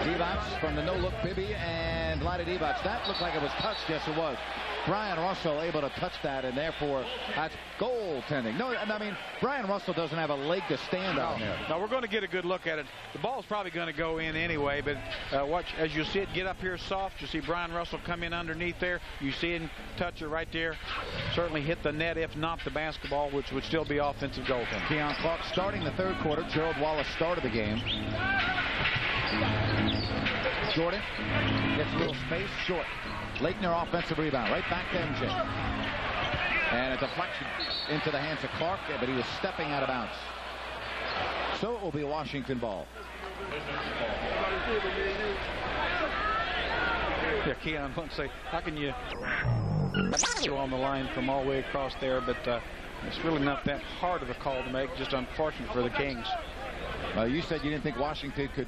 Divac from the no-look Bibby and Vlade Divac. That looked like it was touched. Yes, it was. Brian Russell able to touch that, and therefore that's goaltending. No, I mean, Brian Russell doesn't have a leg to stand on there. No, we're going to get a good look at it. The ball's probably going to go in anyway, but watch as you see it get up here soft. You see Brian Russell come in underneath there. You see him touch it right there. Certainly hit the net, if not the basketball, which would still be offensive goaltending. Keon Clark starting the 3rd quarter. Gerald Wallace started the game. Jordan gets a little space, short. Laettner offensive rebound, right back to MJ. And a deflection into the hands of Clark, but he was stepping out of bounds. So it will be a Washington ball. Yeah, Keon wants to say, how can you go on the line from all the way across there? But it's really not that hard of a call to make, just unfortunate for the Kings. You said you didn't think Washington could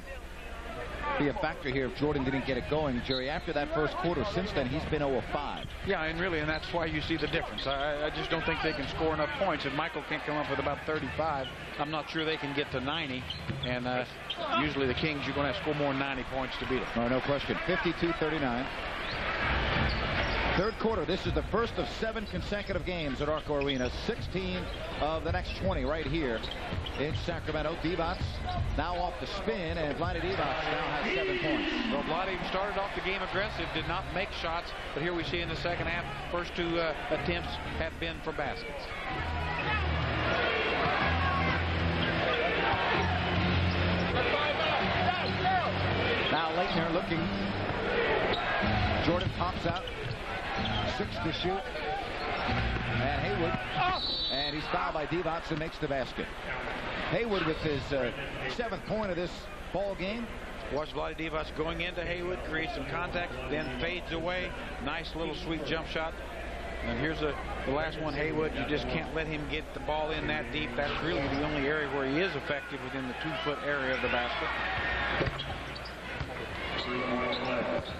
be a factor here if Jordan didn't get it going, Jerry. After that 1st quarter, since then he's been 0 of 5. Yeah, and that's why you see the difference. I just don't think they can score enough points. If Michael can't come up with about 35, I'm not sure they can get to 90. And usually the Kings, you're going to have to score more than 90 points to beat them. No question. 52-39. 3rd quarter. This is the first of 7 consecutive games at Arco Arena. 16 of the next 20 right here in Sacramento. Divac now off the spin, and Vlade Divac now has 7 points. Well, Vlade started off the game aggressive, did not make shots, but here we see in the second half, first 2 attempts have been for baskets. looking. Jordan pops out. 6 to shoot. And Haywood. And he's fouled by Divac and makes the basket. Haywood with his 7th point of this ball game. Watch Vlade Divac going into Haywood, creates some contact, then fades away. Nice little sweet jump shot. And here's the last one, Haywood. You just can't let him get the ball in that deep. That's really the only area where he is effective within the 2-foot area of the basket.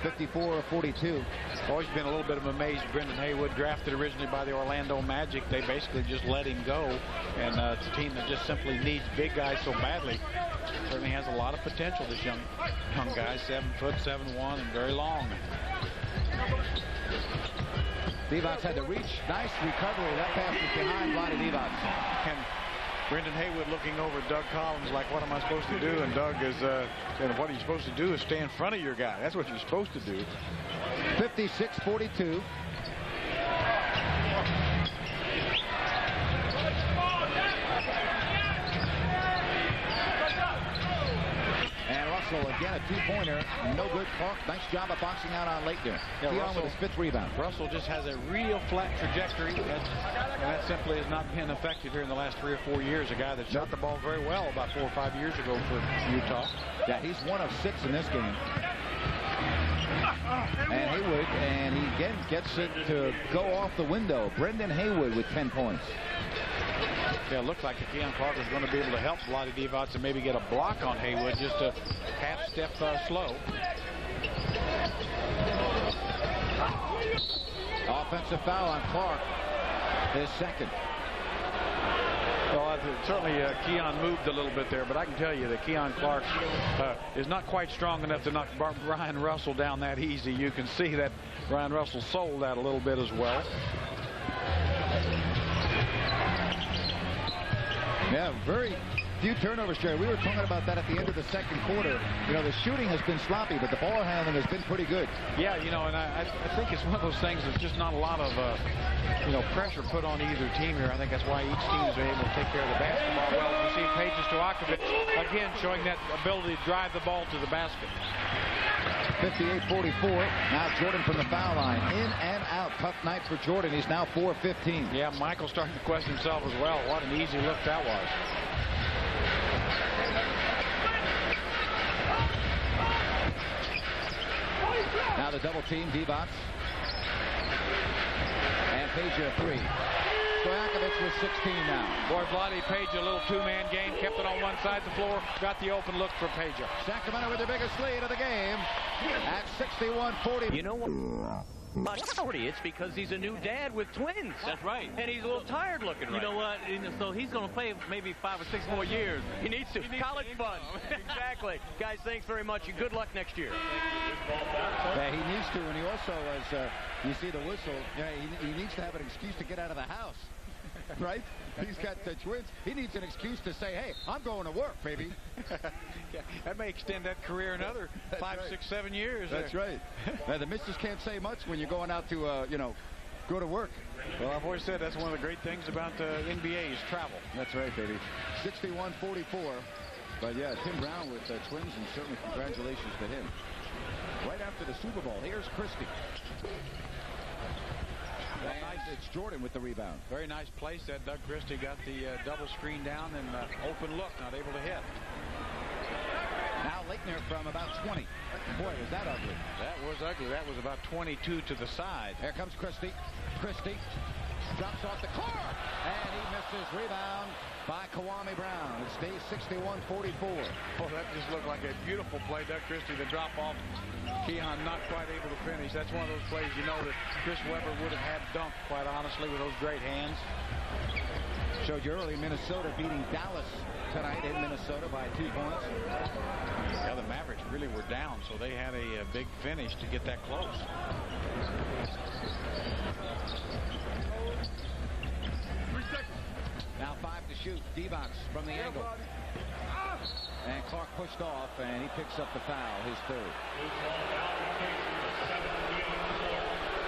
54-42. Always been a little bit of amaze. Brendan Haywood, drafted originally by the Orlando Magic. They basically just let him go. And it's a team that just simply needs big guys so badly. Certainly has a lot of potential, this young guy. 7 foot, 7'1", and very long. Divac had to reach. Nice recovery. That pass was behind Vlade Divac. And Brendan Haywood looking over at Doug Collins like, what am I supposed to do? And Doug is saying, what are you supposed to do is stay in front of your guy. That's what you're supposed to do. 56-42. And Russell again a 2-pointer. No good. Clark, nice job of boxing out on Leitner. Yeah, Russell with his 5th rebound. Russell just has a real flat trajectory. And that simply has not been effective here in the last 3 or 4 years. A guy that shot the ball very well about 4 or 5 years ago for Utah. Yeah, he's 1 of 6 in this game. And Haywood, and he again gets it to go off the window. Brendan Haywood with 10 points. Yeah, it looked like Keon Clark was going to be able to help Vlade Divac and maybe get a block on Haywood, just a half-step slow. Offensive foul on Clark, his 2nd. Well, certainly Keon moved a little bit there, but I can tell you that Keon Clark is not quite strong enough to knock Brian Russell down that easy. You can see that Brian Russell sold that a little bit as well. Yeah, very few turnovers, Jerry. We were talking about that at the end of the 2nd quarter. You know, the shooting has been sloppy, but the ball handling has been pretty good. Yeah, you know, and I think it's one of those things that's just not a lot of, pressure put on either team here. I think that's why each team is able to take care of the basketball well. You see Peja Stojakovic, again, showing that ability to drive the ball to the basket. 58-44. Now Jordan from the foul line. In and out. Tough night for Jordan. He's now 4-15. Yeah, Michael starting to question himself as well. What an easy look that was. Now the double team. Divac. And Peja 3. Stojakovic with 16 now. Boy, Vlade Peja, a little 2-man game. Kept it on one side of the floor. Got the open look for Peja. Sacramento with the biggest lead of the game at 61-40. You know what? It's because he's a new dad with twins. That's right. And he's a little tired looking right You know what? So he's going to play maybe 5 or 6 more years. He needs to. College fun. Exactly. Guys, thanks very much. And good luck next year. Yeah, he needs to. And he also, as you see the whistle, he needs to have an excuse to get out of the house. Right? He's got the twins. He needs an excuse to say, hey, I'm going to work, baby. Yeah, that may extend that career another 5, 6, 7 years. That's right. Now, the missus can't say much when you're going out to, go to work. Well, I've always said that's one of the great things about the NBA is travel. That's right, baby. 61-44. But, yeah, Tim Brown with twins, and certainly congratulations to him. Right after the Super Bowl, here's Christie. It's Jordan with the rebound. Very nice place that Doug Christie got the double screen down and open look, not able to hit. Now Leitner from about 20. Boy, was that ugly. That was ugly. That was about 22 to the side. Here comes Christie. Christie drops off the Clark, and he misses. Rebound by Kwame Brown. It stays 61-44. Oh, that just looked like a beautiful play. Doug Christie, the drop off. Keon not quite able to finish. That's one of those plays you know that Chris Webber would have had dunked, quite honestly, with those great hands. Showed you early Minnesota beating Dallas tonight in Minnesota by 2 points. Yeah, the Mavericks really were down, so they had a big finish to get that close. Now 5 to shoot. Divac from the angle. And Clark pushed off, and he picks up the foul, his 3rd.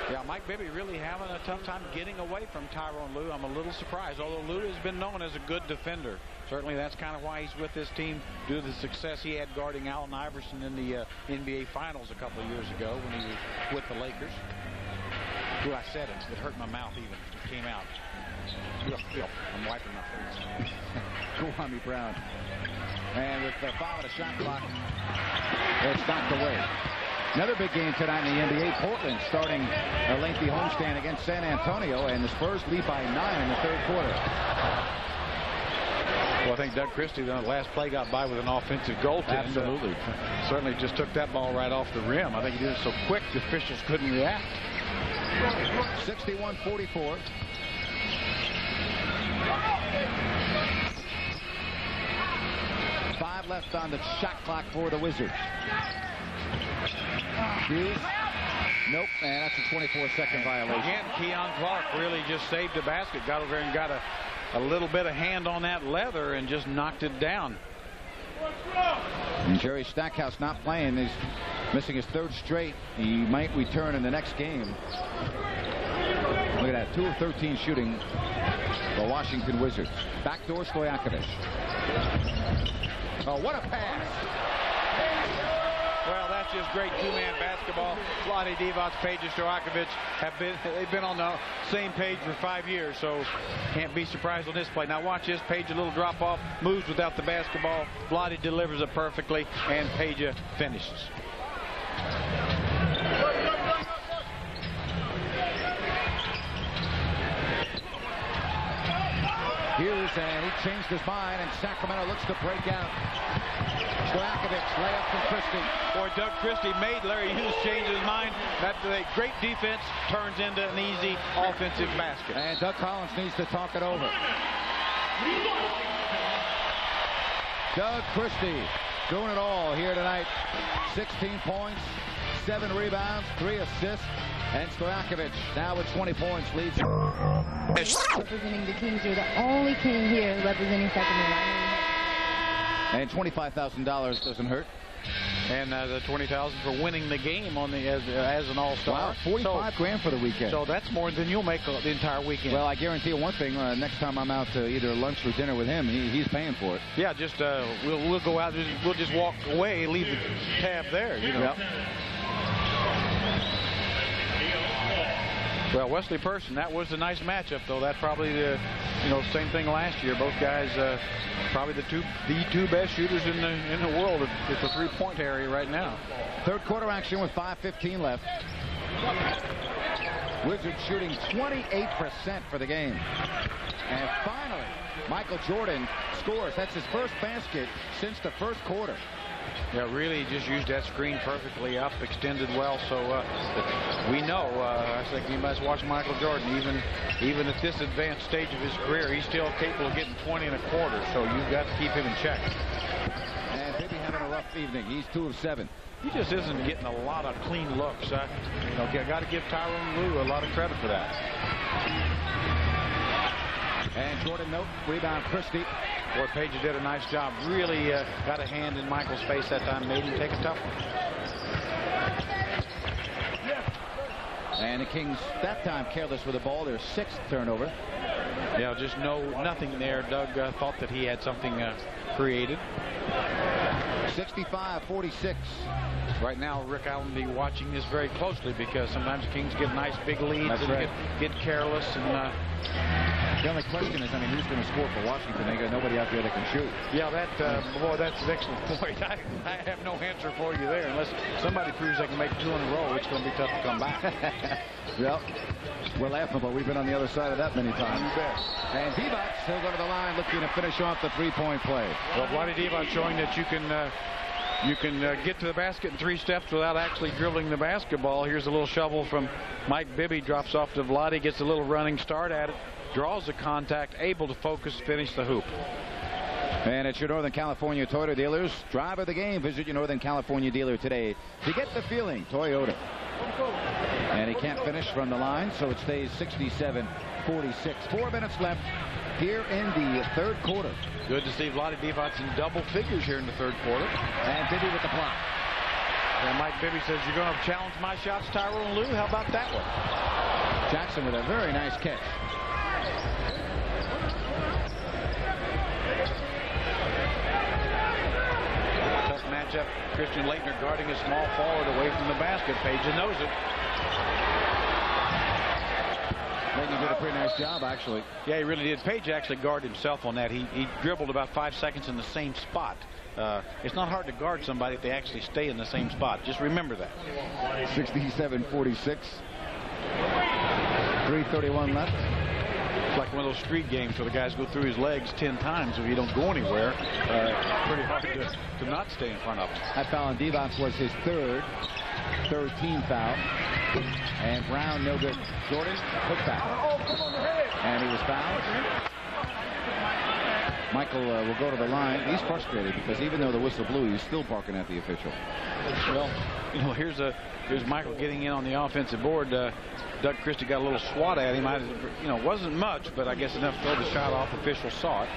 Yeah, Mike Bibby really having a tough time getting away from Tyronn Lue. I'm a little surprised, although Lue has been known as a good defender. Certainly that's kind of why he's with this team, due to the success he had guarding Allen Iverson in the NBA Finals a couple of years ago when he was with the Lakers. Ooh, I said it. It hurt my mouth even. It came out. I'm wiping my face. Kwame Brown. And with 5 on the shot clock, it's knocked away. Another big game tonight in the NBA. Portland starting a lengthy homestand against San Antonio, and the Spurs lead by 9 in the third quarter. Well, I think Doug Christie, the last play, got by with an offensive goaltender. Absolutely. Certainly just took that ball right off the rim. I think he did it so quick the officials couldn't react. 61-44. Five left on the shot clock for the Wizards. Hughes. Nope, and that's a 24-second violation. Again, Keon Clark really just saved the basket. Got over there and got a little bit of hand on that leather and just knocked it down. And Jerry Stackhouse not playing. He's missing his third straight. He might return in the next game. Look at that, 2 of 13 shooting. The Washington Wizards. Backdoor Stojakovic. Oh, what a pass. Well, that's just great two-man basketball. Vlade Divac, Peja Stojakovic they've been on the same page for 5 years, so can't be surprised on this play. Now watch this. Peja, a little drop off, moves without the basketball. Vlade delivers it perfectly, and Peja finishes. Hughes, and he changed his mind, and Sacramento looks to break out. Stojakovic, layup from Christie. Boy, Doug Christie made Larry Hughes change his mind. That's a great defense, turns into an easy offensive basket. And Doug Collins needs to talk it over. Doug Christie doing it all here tonight. 16 points, 7 rebounds, 3 assists. And Stojakovic now with 20 points leads. Representing the Kings, you're the only King here representing Sacramento. And $25,000 doesn't hurt. And the $20,000 for winning the game on the as an all-star. Wow, 45 grand for the weekend. So that's more than you'll make the entire weekend. Well, I guarantee you one thing. Next time I'm out to either lunch or dinner with him, he's paying for it. Yeah, just we'll go out. We'll just walk away, leave the tab there. You know. Yep. Well, Wesley Person, that was a nice matchup, though. That probably same thing last year. Both guys probably the two best shooters in the world at the three-point area right now. Third quarter action with 5:15 left. Wizards shooting 28% for the game. And finally, Michael Jordan scores. That's his first basket since the first quarter. Yeah, really just used that screen perfectly up, extended well. So we know, I think anybody's watching Michael Jordan, even at this advanced stage of his career, he's still capable of getting 20 and a quarter. So you've got to keep him in check. And Bibby having a rough evening. He's 2 of 7. He just isn't getting a lot of clean looks. I got to give Tyronn Lue a lot of credit for that. And Jordan, note, rebound Christie. Boy, Peja did a nice job. Really got a hand in Michael's face that time. Made him take a tough one. And the Kings, that time, careless with the ball. Their 6th turnover. Yeah, just nothing there. Doug thought that he had something created. 65-46. Right now, Rick Allen will be watching this very closely because sometimes the Kings get nice big leads and get careless. And the only question is, who's going to score for Washington? They got nobody out there that can shoot. Yeah, boy, that's an excellent point. I have no answer for you there unless somebody proves they can make 2 in a row. It's going to be tough to come back. Yep. We're laughing, but we've been on the other side of that many times. You bet. And Divac still go to the line looking to finish off the 3-point play. Well, Vlade Divac showing that you can get to the basket in 3 steps without actually dribbling the basketball. Here's a little shovel from Mike Bibby. Drops off to Vlade, gets a little running start at it, draws the contact, able to focus, finish the hoop. And it's your Northern California Toyota dealers. Drive of the game. Visit your Northern California dealer today to get the feeling. Toyota. And he can't finish from the line, so it stays 67-46. 4 minutes left here in the third quarter. Good to see Vlade Divac in double figures here in the third quarter. And Bibby with the block. And Mike Bibby says, you're going to challenge my shots, Tyrone Lue? How about that one? Jackson with a very nice catch. Tough matchup. Christian Laettner guarding a small forward away from the basket. Page knows it. Laettner did a pretty nice job, actually. Yeah, he really did. Page actually guarded himself on that. He dribbled about 5 seconds in the same spot. It's not hard to guard somebody if they actually stay in the same spot. Just remember that. 67-46. 3:31 left. It's like one of those street games where the guys go through his legs 10 times. If you don't go anywhere, pretty hard to not stay in front of him. That foul on Divac was his third team foul. And Brown, no good. Jordan, put back. And he was fouled. Michael will go to the line. He's frustrated because even though the whistle blew, he's still barking at the official. Well, you know, here's Michael getting in on the offensive board. Doug Christie got a little swat at him. You know, wasn't much, but I guess enough to throw the shot off. Official saw it.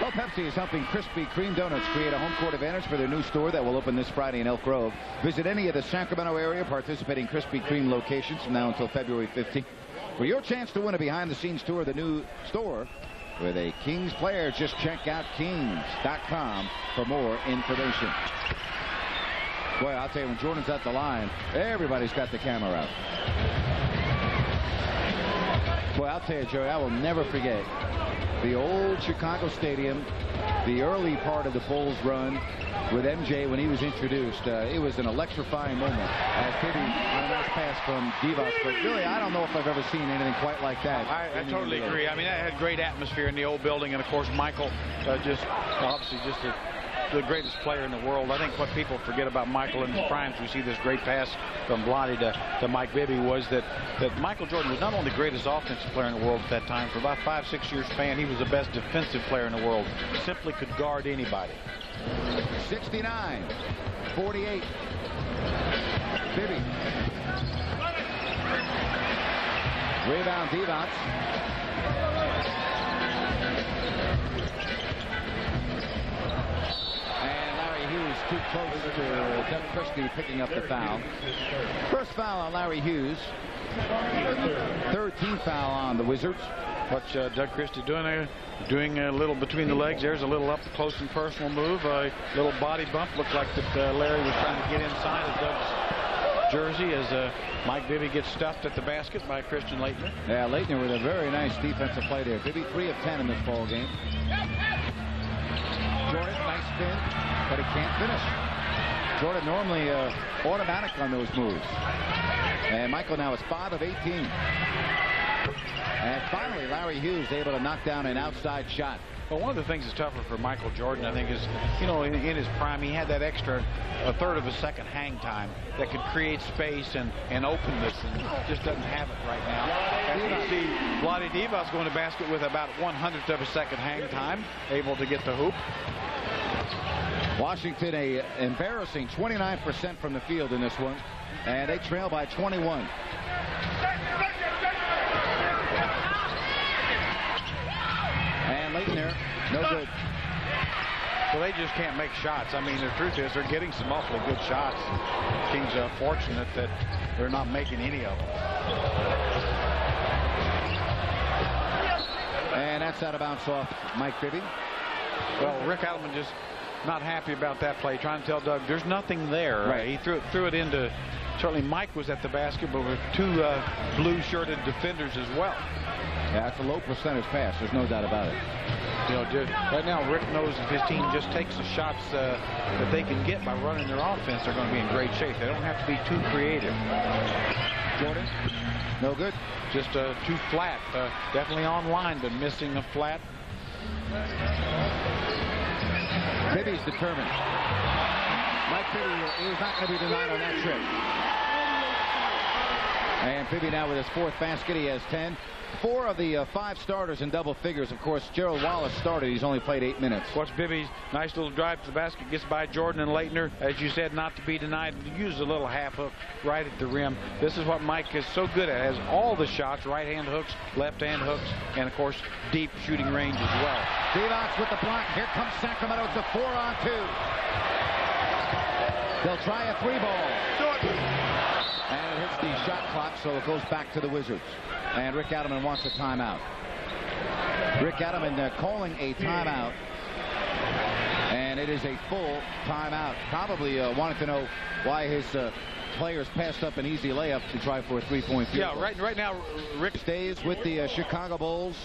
Well, Pepsi is helping Krispy Kreme Donuts create a home court advantage for their new store that will open this Friday in Elk Grove. Visit any of the Sacramento area participating Krispy Kreme locations from now until February 15th for your chance to win a behind-the-scenes tour of the new store with a Kings player. Just check out Kings.com for more information. Boy, I'll tell you, when Jordan's at the line, everybody's got the camera out. Boy, I'll tell you, Joey, I will never forget the old Chicago Stadium, the early part of the Bulls run with MJ when he was introduced. It was an electrifying moment as Bibby on a nice pass from Divac. But really, I don't know if I've ever seen anything quite like that. I totally agree. I mean, that had great atmosphere in the old building. And, of course, Michael obviously just the greatest player in the world. I think what people forget about Michael in his primes, we see this great pass from Blotty to Mike Bibby, was that Michael Jordan was not only the greatest offensive player in the world at that time. For about 5-6 years span, he was the best defensive player in the world. Simply could guard anybody. 69-48. Bibby. Rebound Divac. Too close to Doug Christie picking up the foul. First foul on Larry Hughes. Third team foul on the Wizards. What's Doug Christie doing? Doing a little between the legs. There's a little up close and personal move. A little body bump. Looked like that Larry was trying to get inside of Doug's jersey as Mike Bibby gets stuffed at the basket by Christian Laettner. Yeah, Laettner with a very nice defensive play there. Bibby 3 of 10 in this ball game. Jordan, nice spin, but he can't finish. Jordan normally automatic on those moves. And Michael now is 5 of 18. And finally, Larry Hughes able to knock down an outside shot. Well, one of the things that's tougher for Michael Jordan, I think, is, you know, in his prime, he had that extra third of a second hang time that could create space and openness, and just doesn't have it right now. As you see, Vlade Divac going to basket with about 1/100th of a second hang time, able to get the hoop. Washington, a embarrassing 29% from the field in this one, and they trail by 21. And Laettner, no good. Well, they just can't make shots. I mean, the truth is they're getting some awfully good shots. Kings are fortunate that they're not making any of them. And that's out of bounds off Mike Bibby. Well, Rick Adelman just not happy about that play, trying to tell Doug there's nothing there. Right. He threw it into, certainly Mike was at the basket, but with 2 blue-shirted defenders as well. Yeah, it's a low percentage pass. There's no doubt about it. You know, right now Rick knows if his team just takes the shots that they can get by running their offense, they're going to be in great shape. They don't have to be too creative. Jordan, no good. Just too flat. Definitely on line, but missing a flat. Bibby's determined. Mike Bibby is not going to be denied on that trip. And Bibby now with his 4th basket. He has 10. 4 of the 5 starters in double figures. Of course, Gerald Wallace started. He's only played 8 minutes. Watch Bibby's nice little drive to the basket. Gets by Jordan and Leitner. As you said, not to be denied. Uses a little half hook right at the rim. This is what Mike is so good at. Has all the shots, right-hand hooks, left-hand hooks, and, of course, deep shooting range as well. Divac with the block. Here comes Sacramento. It's a 4-on-2. They'll try a 3-ball. And it hits the shot clock, so it goes back to the Wizards. And Rick Adelman wants a timeout. Rick Adelman calling a timeout. And it is a full timeout. Probably wanted to know why his players passed up an easy layup to try for a 3-point field. Yeah, right now, Rick stays with the Chicago Bulls.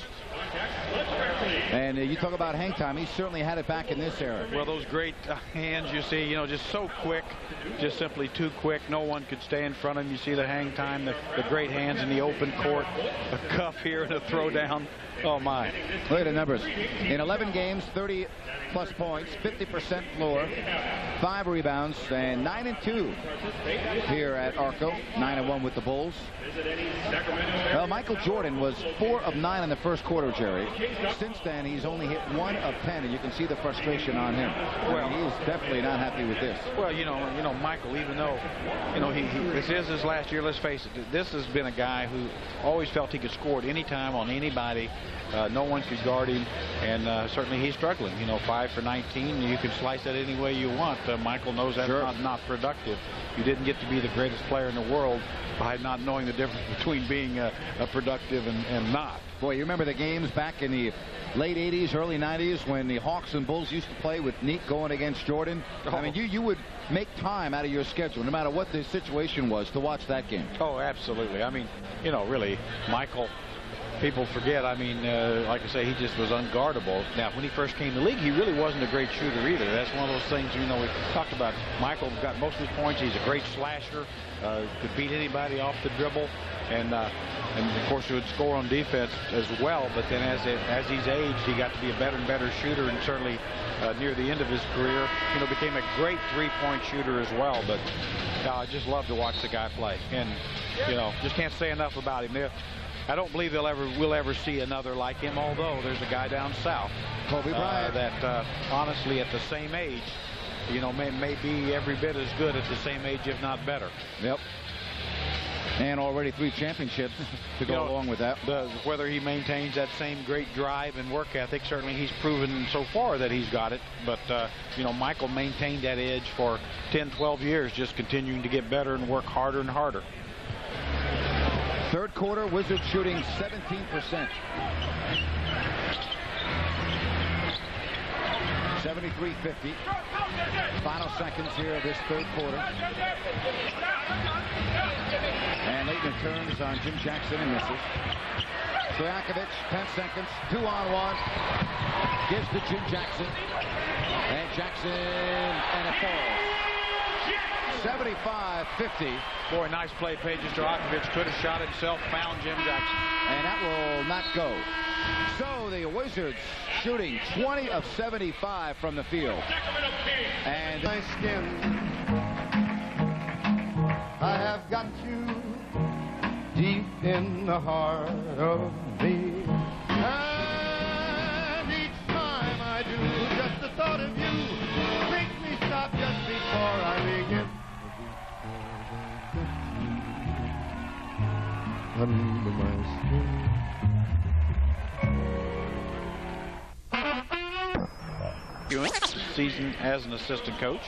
And you talk about hang time. He certainly had it back in this era. Well, those great hands you see, just so quick, just simply too quick. No one could stay in front of him. You see the hang time, the great hands in the open court, a cuff here and a throwdown. Oh, my. Look at the numbers. In 11 games, 30-plus points, 50% floor, 5 rebounds, and 9-2 here at Arco. 9-1 with the Bulls. Well, Michael Jordan was 4 of 9 in the first quarter, Jerry. Since then, he's only hit 1 of 10, and you can see the frustration on him. Well, he is definitely not happy with this. Well, you know, Michael, even though, this is his last year, let's face it, this has been a guy who always felt he could score at any time on anybody. No one could guard him, and certainly he's struggling. 5 for 19. You can slice that any way you want. Michael knows that's not productive. You didn't get to be the greatest player in the world by not knowing the difference between being productive and not. Boy, you remember the games back in the late 80s, early 90s when the Hawks and Bulls used to play with Neek going against Jordan? Oh. I mean, you would make time out of your schedule, no matter what the situation was, to watch that game. Oh, absolutely. I mean, really, Michael, people forget, I mean, like I say, he just was unguardable. Now, when he first came to the league, he really wasn't a great shooter either. That's one of those things, we talked about. Michael got most of his points. He's a great slasher, could beat anybody off the dribble, and of course, he would score on defense as well. But then as he's aged, he got to be a better and better shooter, and certainly near the end of his career, became a great 3-point shooter as well. But I just love to watch the guy play, and, just can't say enough about him. I don't believe we'll ever see another like him, although there's a guy down south, Kobe Bryant, that honestly at the same age, may be every bit as good at the same age, if not better. Yep. And already 3 championships to go along with that. Whether he maintains that same great drive and work ethic, certainly he's proven so far that he's got it. But, Michael maintained that edge for 10, 12 years, just continuing to get better and work harder and harder. Third quarter, Wizards shooting 17%. 73-50. Final seconds here of this third quarter. And Leitner turns on Jim Jackson and misses. Stojakovic, 10 seconds, 2-on-1. Gives to Jim Jackson. And Jackson, and it falls. 75-50. Boy, nice play. Peja Stojakovic could have shot himself, found Jim Jackson. And that will not go. So the Wizards shooting 20 of 75 from the field. And my skin, I have got you deep in the heart of me. And each time I do, just the thought of you makes me stop just before I begin. Under my skin. Season as an assistant coach.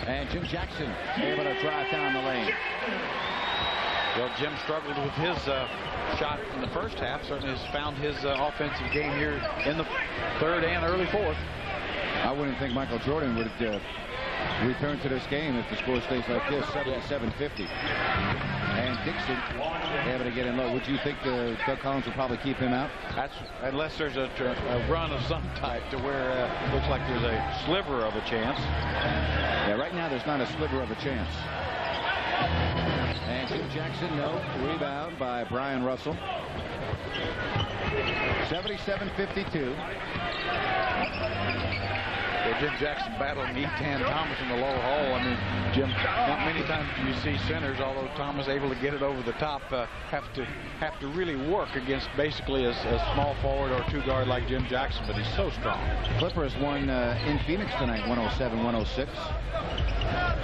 And Jim Jackson able to drive down the lane. Well, Jim struggled with his shot in the first half. Certainly has found his offensive game here in the third and early fourth. I wouldn't think Michael Jordan would return to this game if the score stays like this, 77-50. And Dixon able to get in low. Would you think Doug Collins will probably keep him out? That's unless there's a run of some type to where it looks like there's a sliver of a chance. Yeah, right now there's not a sliver of a chance. And Jim Jackson, no. Rebound by Brian Russell. 77-52. Jim Jackson battling Etan Thomas in the low hole. I mean, Jim, not many times do you see centers, although Thomas able to get it over the top, have to really work against basically a small forward or two guard like Jim Jackson, but he's so strong. Clippers won in Phoenix tonight, 107-106.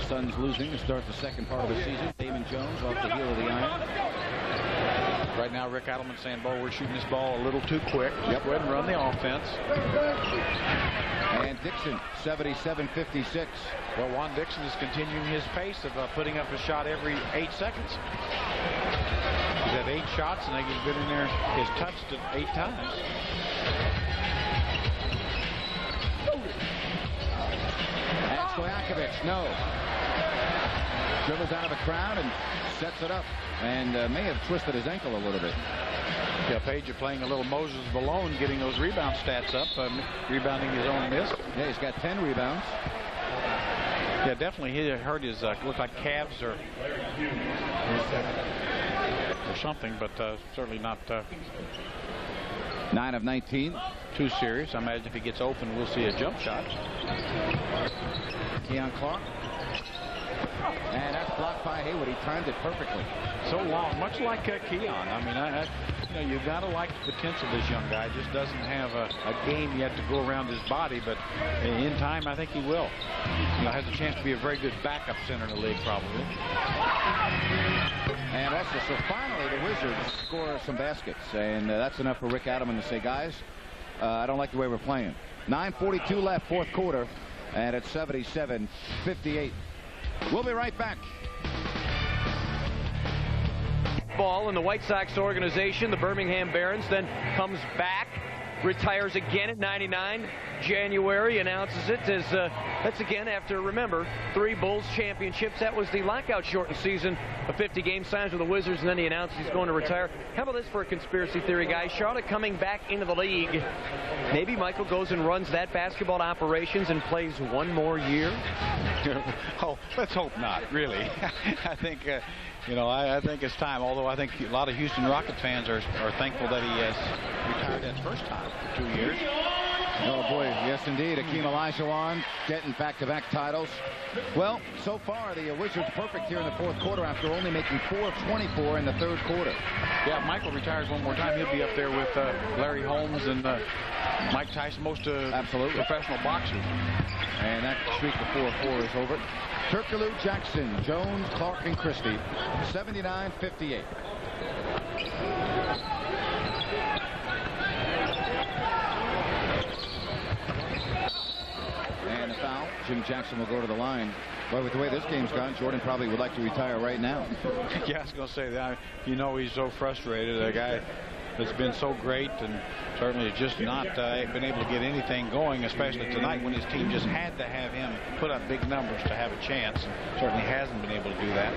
Suns losing to start the second part of the season. Damon Jones off the heel of the iron. Right now, Rick Adelman saying, "Bo, we're shooting this ball a little too quick. Yep. Go ahead and run the offense." And Dixon, 77-56. Well, Juan Dixon is continuing his pace of putting up a shot every 8 seconds. He's had 8 shots, and he's been in there, he's touched it 8 times. And Stojakovic, no. Dribbles out of the crowd and sets it up. And may have twisted his ankle a little bit. Yeah, Page playing a little Moses Malone, getting those rebound stats up, rebounding his own miss. Yeah, he's got 10 rebounds. Yeah, definitely. He hurt his looked like calves or something, but certainly not 9 of 19. Too serious. I imagine if he gets open, we'll see a jump shot. Keon Clark. And that's blocked by Haywood. He timed it perfectly. So long, much like Keon. I mean, you know, you got to like the potential of this young guy. Just doesn't have a game yet to go around his body, but in time, I think he will. You know, has a chance to be a very good backup center in the league, probably. And also, so finally, the Wizards score some baskets, and that's enough for Rick Adelman to say, guys, I don't like the way we're playing. 9:42 left, fourth quarter, and it's 77-58. We'll be right back. Ball in the White Sox organization. The Birmingham Barons then comes back, retires again at 99. January, announces it as that's again after, remember, 3 Bulls championships. That was the lockout shortened season of 50 game signs with the Wizards, and then he announced he's going to retire. How about this for a conspiracy theory, guys? Charlotte coming back into the league. Maybe Michael goes and runs that basketball operations and plays 1 more year. Oh, let's hope not, really. I think you know, I think it's time, although I think a lot of Houston Rockets fans are thankful that he has retired that first time for 2 years. Oh, boy, yes, indeed. Akeem Olajuwon getting back-to-back titles. Well, so far, the Wizards perfect here in the fourth quarter after only making 4 of 24 in the third quarter. Yeah, if Michael retires 1 more time, he'll be up there with Larry Holmes and Mike Tyson, most professional boxers. And that streak of 4-4 is over. Turkoglu, Jackson, Jones, Clark, and Christie, 79-58. And the foul. Jim Jackson will go to the line. Well, with the way this game's gone, Jordan probably would like to retire right now. Yeah, I was going to say that. You know, he's so frustrated. A guy that's been so great and certainly just not been able to get anything going, especially tonight when his team just had to have him put up big numbers to have a chance, and certainly hasn't been able to do that.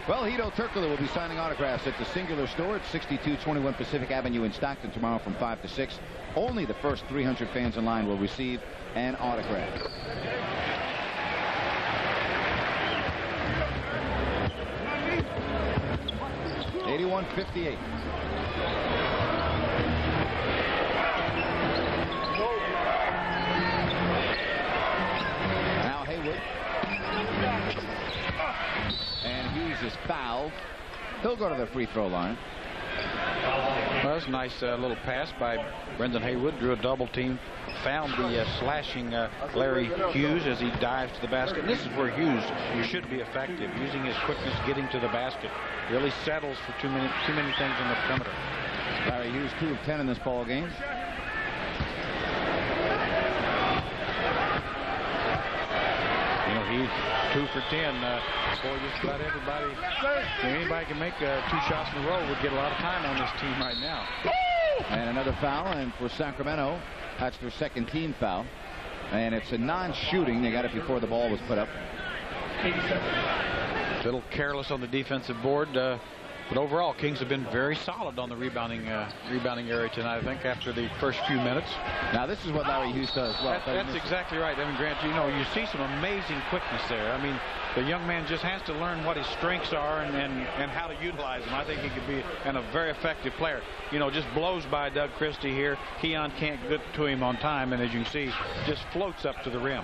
Well, Hedo Turkoglu will be signing autographs at the Singular Store at 6221 Pacific Avenue in Stockton tomorrow from 5 to 6. Only the first 300 fans in line will receive an autograph. $81-58. Now Haywood. And Hughes is fouled. He'll go to the free throw line. Well, that's a nice little pass by Brendan Haywood. Drew a double team. Found the slashing Larry Hughes as he dives to the basket. And this is where Hughes should be effective, using his quickness, getting to the basket. Really settles for too many things on the perimeter. Larry Hughes 2 of 10 in this ball game. You know, he's 2 for 10. Boy, just about everybody, anybody can make 2 shots in a row would get a lot of time on this team right now. And another foul, and for Sacramento, that's their second team foul. And it's a non-shooting. They got it before the ball was put up. A little careless on the defensive board. But overall, Kings have been very solid on the rebounding area tonight, I think, after the first few minutes. Now, this is what Larry Hughes does well. That's exactly right. I mean, Grant, you know, you see some amazing quickness there. I mean, the young man just has to learn what his strengths are and how to utilize them. I think he could be a very effective player. You know, just blows by Doug Christie here. Keon can't get to him on time, and as you can see, just floats up to the rim.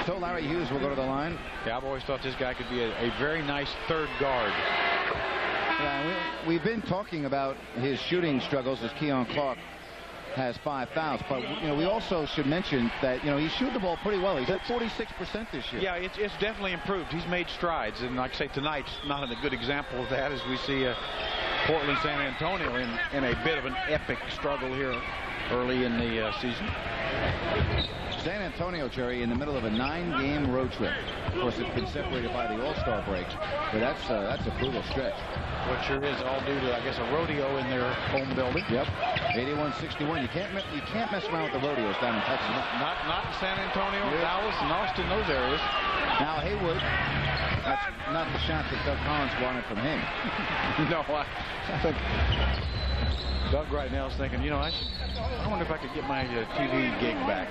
So Larry Hughes will go to the line. Yeah, I've always thought this guy could be a very nice third guard. Yeah, we've been talking about his shooting struggles as Keon Clark has 5 fouls, but you know, we also should mention that, you know, he's shooting the ball pretty well. He's at 46% this year. Yeah, it's definitely improved. He's made strides, and like I say, tonight's not a good example of that, as we see Portland San Antonio in a bit of an epic struggle here early in the season. San Antonio, Jerry, in the middle of a 9-game road trip. Of course, it's been separated by the All-Star break, but that's a brutal stretch. What sure is all due to, I guess, a rodeo in their home building. Yep, 81-61. You can't mess around with the rodeos down in Texas. Not in San Antonio, Dallas, and Austin, those areas. Now Haywood, that's not the shot that Doug Collins wanted from him. No, I think Doug right now is thinking, you know, I wonder if I could get my TV gig back.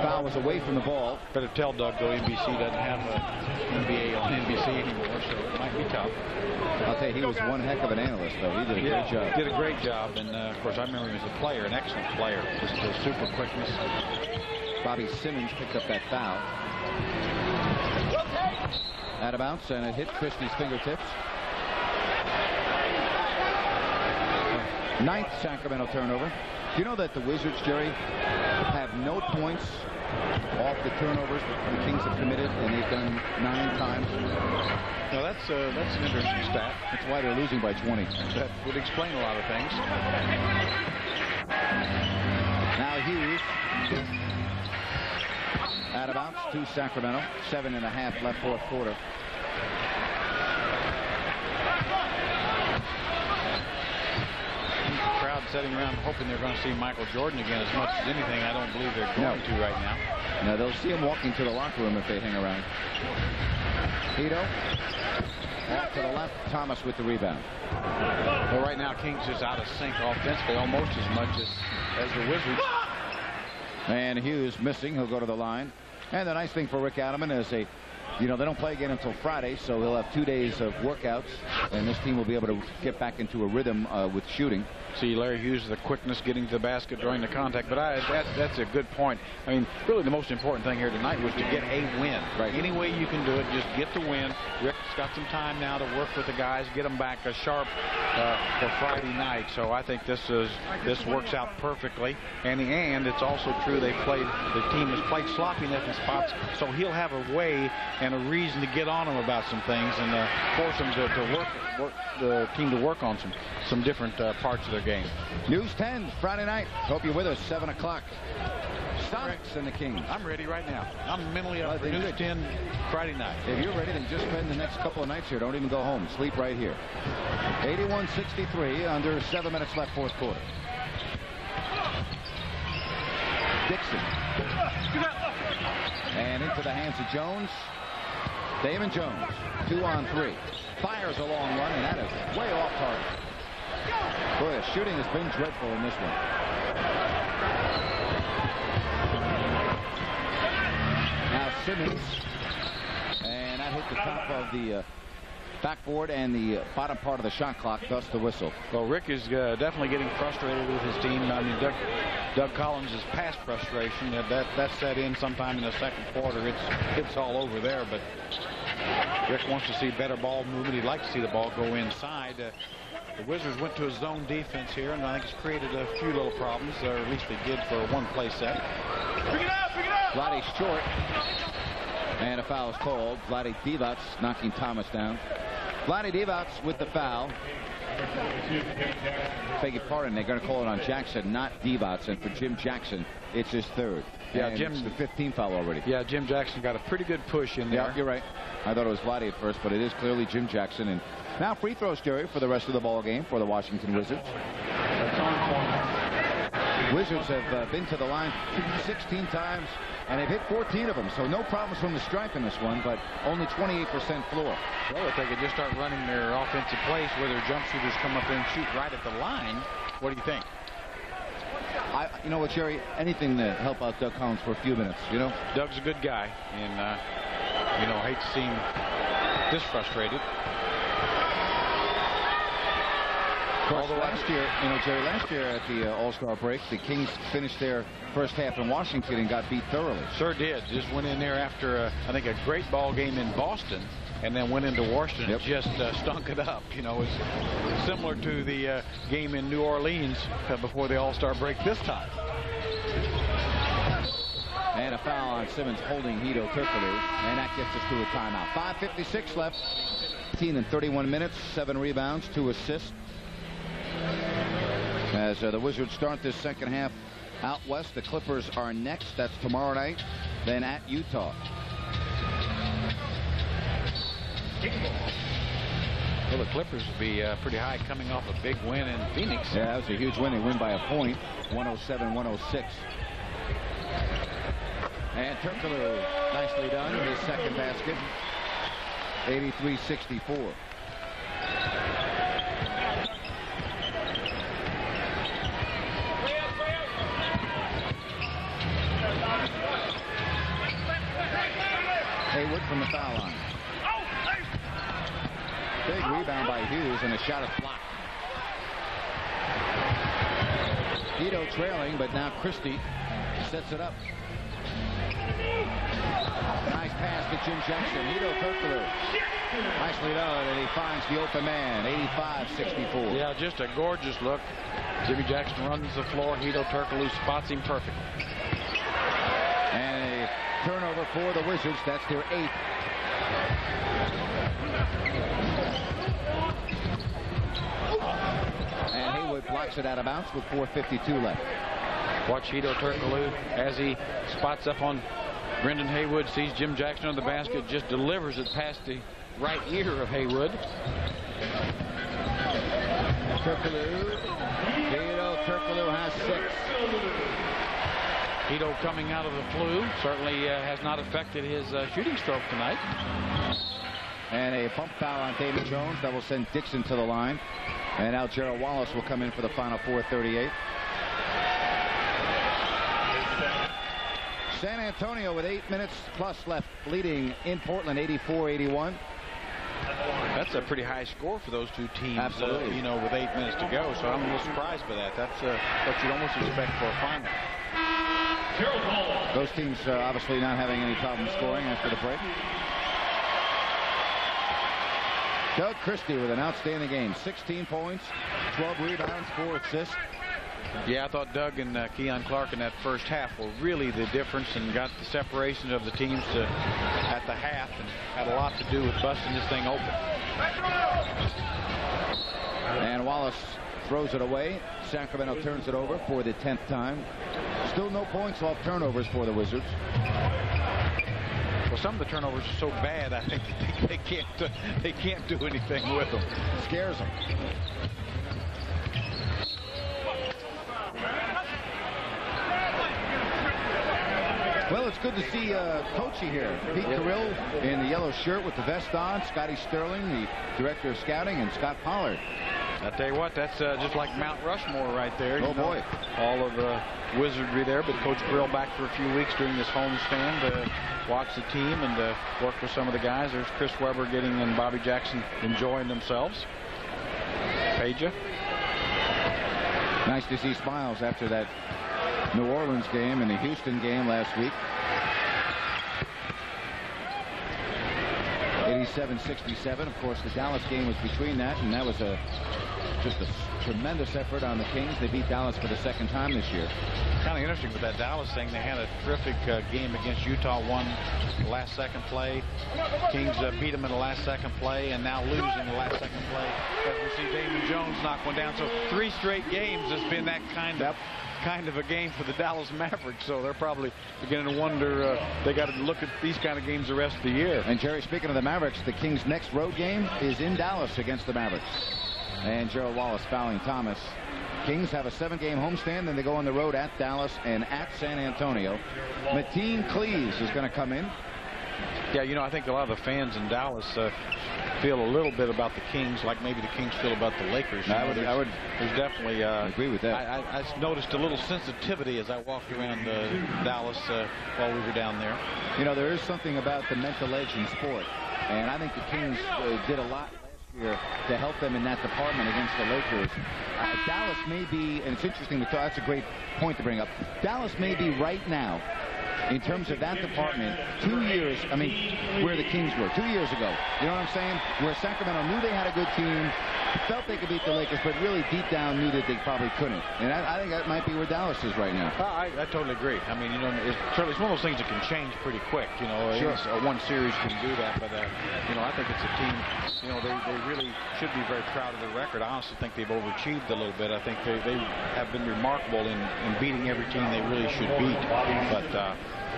Foul was away from the ball. Better tell Doug, though, NBC doesn't have NBA on NBC anymore, so it might be tough. I'll tell you, he was one heck of an analyst, though. He did a great job. Did a great job, and of course, I remember him as a player, an excellent player. Just a super quickness. Bobby Simmons picked up that foul. Out of bounds, and it hit Christie's fingertips. 9th Sacramento turnover. Do you know that the Wizards, Jerry, have no points off the turnovers that the Kings have committed, and they've done 9 times? Now that's an interesting stat. That's why they're losing by 20. That would explain a lot of things. Now Hughes. Out of bounds to Sacramento. 7.5 left, fourth quarter. Sitting around hoping they're going to see Michael Jordan again as much as anything. I don't believe they're going to right now. No, they'll see him walking to the locker room if they hang around. Hito off to the left. Thomas with the rebound. Well, right now Kings is out of sync offensively almost as much as the Wizards. And Hughes missing. He'll go to the line. And the nice thing for Rick Adelman is they don't play again until Friday, so he'll have 2 days of workouts, and this team will be able to get back into a rhythm with shooting. See Larry Hughes, the quickness getting to the basket during the contact, but that's a good point. I mean, really the most important thing here tonight was to get a win. Right. Any way you can do it, just get the win. Rick's got some time now to work with the guys, get them back sharp for Friday night. So I think this works out perfectly. And it's also true the team has played sloppiness in spots, so he'll have a way and a reason to get on them about some things and force them to work the team to work on some different parts of their game. News 10 Friday night. Hope you're with us. 7 o'clock. Sonics and the Kings. I'm ready right now. I'm mentally up for News 10 Friday night. If you're ready, then just spend the next couple of nights here. Don't even go home. Sleep right here. 81-63, under 7 minutes left, fourth quarter. Dixon. And into the hands of Jones. Damon Jones, 2 on 3. Fires a long one, and that is way off target. Boy, the shooting has been dreadful in this one. Now Simmons, and that hit the top of the backboard and the bottom part of the shot clock, thus the whistle. Well, Rick is definitely getting frustrated with his team. I mean, Doug Collins is past frustration. That set in sometime in the second quarter. It's all over there, but Rick wants to see better ball movement. He'd like to see the ball go inside. The Wizards went to a zone defense here, and I think it's created a few little problems, or at least they did for a one-play set. Bring it up, bring it up! Vlade short, and a foul is called. Vlade Divac knocking Thomas down. Vlade Divac with the foul. Beg your pardon, they're going to call it on Jackson, not Divac, and for Jim Jackson, it's his third. Yeah, and Jim's the 15th foul already. Yeah, Jim Jackson got a pretty good push in there. Yeah, you're right. I thought it was Vlade at first, but it is clearly Jim Jackson. And now free throws, Jerry, for the rest of the ball game for the Washington Wizards. Wizards have been to the line 16 times, and they've hit 14 of them, so no problems from the stripe in this one, but only 28% floor. Well, if they could just start running their offensive plays where their jump shooters come up and shoot right at the line, what do you think? You know what, Jerry? Anything to help out Doug Collins for a few minutes, you know? Doug's a good guy, and, you know, I hate to see him this frustrated. Although last year, you know, Jerry, last year at the All-Star break, the Kings finished their first half in Washington and got beat thoroughly. Sure did. Just went in there after, I think, a great ball game in Boston, and then went into Washington and just stunk it up. You know, it's similar to the game in New Orleans before the All-Star break this time. And a foul on Simmons holding Hedo Turkoglu, and that gets us to a timeout. 5:56 left. 15 and 31 minutes, 7 rebounds, 2 assists. As the Wizards start this second half out west, the Clippers are next. That's tomorrow night. Then at Utah. Well, the Clippers will be pretty high coming off a big win in Phoenix. Yeah, that was a huge win. They win by a point, 107-106. And Turkoglu nicely done in his second basket, 83-64. Hayward from the foul line. Big rebound by Hughes, and a shot is blocked. Hedo trailing, but now Christie sets it up. Nice pass to Jim Jackson. Hedo Turkoglu. Nicely done, and he finds the open man, 85-64. Yeah, just a gorgeous look. Jimmy Jackson runs the floor. Hedo Turkoglu spots him perfectly. And a turnover for the Wizards. That's their 8th. And Hayward blocks it out of bounds with 4:52 left. Watch Hedo Turkoglu as he spots up on Brendan Haywood, sees Jim Jackson on the basket, just delivers it past the right ear of Haywood. Turkoglu. Hedo Turkoglu has 6. Hedo coming out of the flu certainly has not affected his shooting stroke tonight. And a pump foul on David Jones that will send Dixon to the line. And now Gerald Wallace will come in for the final 4:38. San Antonio with 8 minutes plus left, leading in Portland 84-81. That's a pretty high score for those two teams. Absolutely. You know, with 8 minutes to go. So I'm a little surprised by that. That's what you'd almost expect for a final. Those teams obviously not having any problem scoring after the break. Doug Christie with an outstanding game. 16 points, 12 rebounds, 4 assists. Yeah, I thought Doug and Keon Clark in that first half were really the difference and got the separation of the teams at the half and had a lot to do with busting this thing open. And Wallace throws it away. Sacramento turns it over for the 10th time. Still no points off turnovers for the Wizards. Well, some of the turnovers are so bad, I think they can't do anything with them. Scares them. Well, it's good to see Coachy here. Pete Carrill in the yellow shirt with the vest on. Scotty Sterling, the director of scouting, and Scott Pollard. I tell you what, that's just like Mount Rushmore right there. Oh, boy. All of the wizardry there, but Coach Carrill back for a few weeks during this homestand to watch the team and work with some of the guys. There's Chris Webber and Bobby Jackson enjoying themselves. Peja. Nice to see smiles after that New Orleans game and the Houston game last week. 87-67. Of course, the Dallas game was between that, and that was just a tremendous effort on the Kings. They beat Dallas for the 2nd time this year. Kind of interesting with that Dallas thing. They had a terrific game against Utah, won the last second play. Kings beat them in the last second play, and now lose in the last second play. As we see Damon Jones knock one down. So 3 straight games has been that kind of a game for the Dallas Mavericks. So they're probably beginning to wonder, they got to look at these kind of games the rest of the year. And Jerry, speaking of the Mavericks, the Kings' next road game is in Dallas against the Mavericks. And Gerald Wallace fouling Thomas. Kings have a 7-game homestand, then they go on the road at Dallas and at San Antonio. Mateen Cleaves is going to come in. Yeah, you know, I think a lot of the fans in Dallas feel a little bit about the Kings like maybe the Kings feel about the Lakers. There's definitely agree with that. I noticed a little sensitivity as I walked around Dallas while we were down there. You know, there is something about the mental edge in sport, and I think the Kings did a lot last year to help them in that department against the Lakers. Dallas may be, and it's interesting to talk, that's a great point to bring up. Dallas may be right now, in terms of that department, 2 years, I mean, where the Kings were 2 years ago. You know what I'm saying? Where Sacramento knew they had a good team, felt they could beat the Lakers, but really deep down knew that they probably couldn't. And I think that might be where Dallas is right now. I totally agree. I mean, you know, it's one of those things that can change pretty quick. You know, sure. One series can do that, but you know, I think it's a team. You know, they really should be very proud of their record. I honestly think they've overachieved a little bit. I think they have been remarkable in beating every team they really should beat. But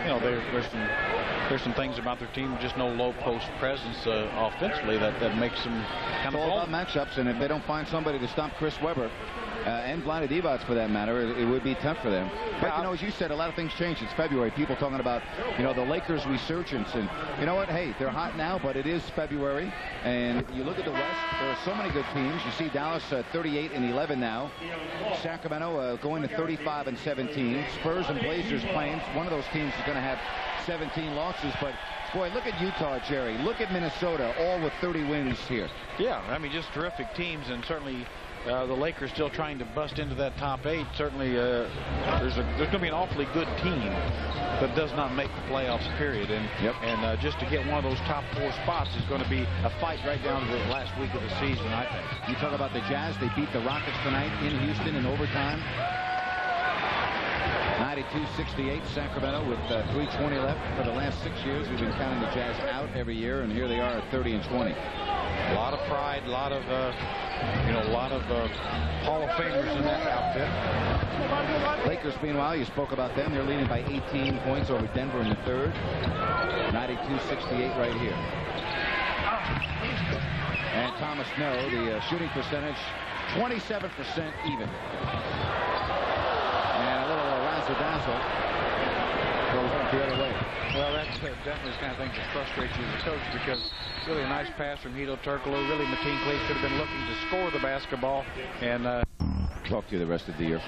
you know, there's some things about their team, just no low post presence offensively that makes them kind of all about matchups, and if they don't find somebody to stop Chris Webber and Vlade Divac for that matter, it would be tough for them. But you know, as you said, a lot of things changed. It's February. People talking about, you know, the Lakers resurgence, and you know what? Hey, they're hot now, but it is February, and you look at the West. There are so many good teams. You see Dallas 38-11 now. Sacramento going to 35-17. Spurs and Blazers playing. One of those teams is going to have 17 losses, but boy, look at Utah, Jerry. Look at Minnesota, all with 30 wins here. Yeah, I mean, just terrific teams, and certainly the Lakers still trying to bust into that top 8. Certainly, there's going to be an awfully good team that does not make the playoffs, period. And just to get one of those top 4 spots is going to be a fight right down to the last week of the season, I think. You talk about the Jazz. They beat the Rockets tonight in Houston in overtime. 92-68 Sacramento with 3:20 left. For the last 6 years, we've been counting the Jazz out every year, and here they are at 30-20. A lot of pride, a lot of Hall of Famers in that outfit. Lakers, meanwhile, you spoke about them. They're leading by 18 points over Denver in the third. 92-68 right here. And Thomas Snow, the shooting percentage, 27% even. Dazzle goes the other way. Well, that's definitely the kind of thing that frustrates you as a coach, because really a nice pass from Hedo Turkoglu. Really, Mateen Cleaves should have been looking to score the basketball. And talk to you the rest of the year.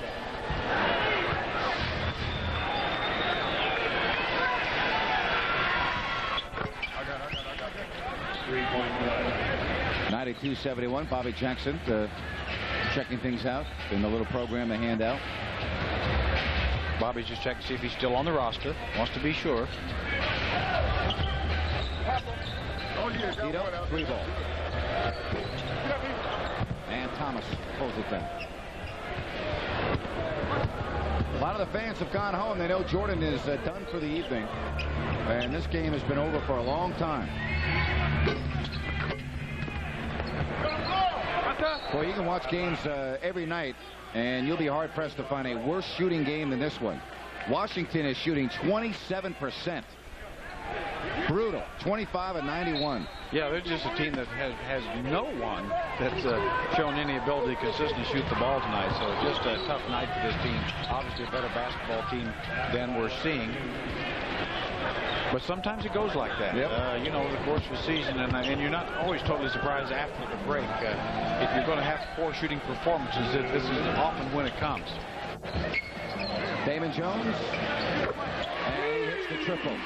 I got 92-71. Bobby Jackson checking things out in the little program they hand out. Bobby's just checking to see if he's still on the roster. Wants to be sure. Hedo, 3 ball. And Thomas pulls it down. A lot of the fans have gone home. They know Jordan is done for the evening. And this game has been over for a long time. Well, you can watch games every night, and you'll be hard-pressed to find a worse shooting game than this one. Washington is shooting 27%. Brutal. 25-91. Yeah, they're just a team that has no one that's shown any ability to consistently shoot the ball tonight. So just a tough night for this team. Obviously a better basketball team than we're seeing. But sometimes it goes like that. Yep. You know, over the course of the season, and you're not always totally surprised after the break. If you're going to have poor shooting performances, this is often when it comes. Damon Jones, and he hits the triple.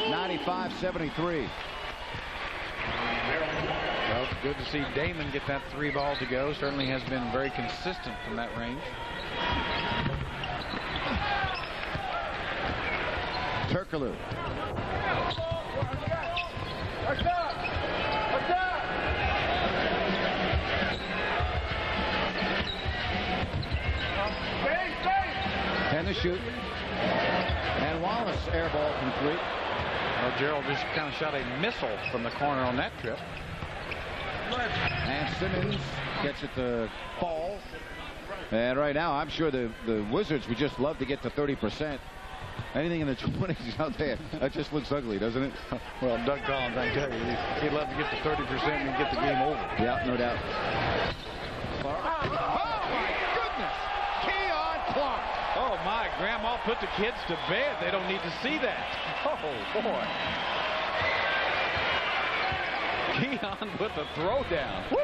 95-73. Well, it's good to see Damon get that 3 ball to go. Certainly has been very consistent from that range. Turkoglu. And the shoot. And Wallace airball from 3. Well, Gerald just kind of shot a missile from the corner on that trip. And Simmons gets it to fall. And right now, I'm sure the Wizards would just love to get to 30%. Anything in the 20s out there, that just looks ugly, doesn't it? Well, Doug Collins, I tell you, he'd love to get to 30% and get the game over. Yeah, no doubt. timeout, put the kids to bed. They don't need to see that. Oh, boy. Keon with the throwdown. Woo!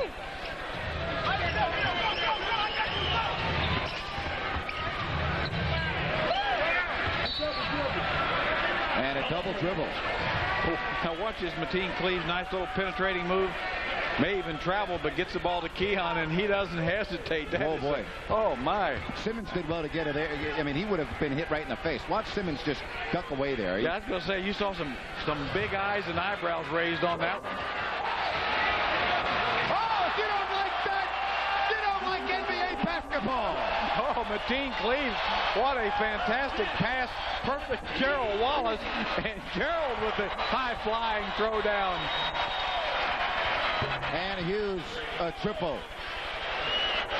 And a double dribble. Now watch this Mateen Cleaves, nice little penetrating move. May even travel, but gets the ball to Keon, and he doesn't hesitate. Oh, boy. Oh, my. Simmons did well to get it there. I mean, he would have been hit right in the face. Watch Simmons just duck away there. Yeah, I was going to say, you saw some big eyes and eyebrows raised on that one. Oh, you don't like that? You don't like NBA basketball. Oh, Mateen Cleaves, what a fantastic pass. Perfect Gerald Wallace, and Gerald with the high-flying throwdown. And Hughes a triple.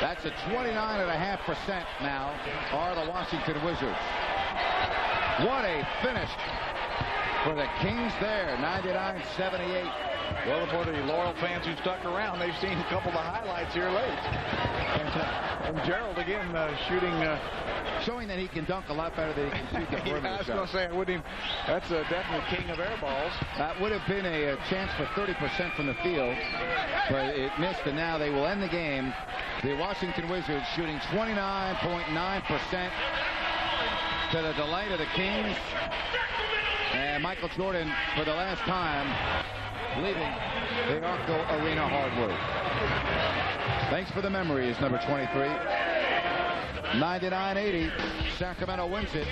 That's a 29.5% now are the Washington Wizards. What a finish for the Kings there, 99-78. Well, for the loyal fans who stuck around, they've seen a couple of the highlights here late. And Gerald again shooting. Showing that he can dunk a lot better than he can shoot the perimeter. I was going to say, that's definitely king of air balls. That would have been a chance for 30% from the field, but it missed, and now they will end the game. The Washington Wizards shooting 29.9% to the delight of the Kings. And Michael Jordan, for the last time, leaving the Arco Arena hardwood. Thanks for the memories, number 23. 99-80. Sacramento wins it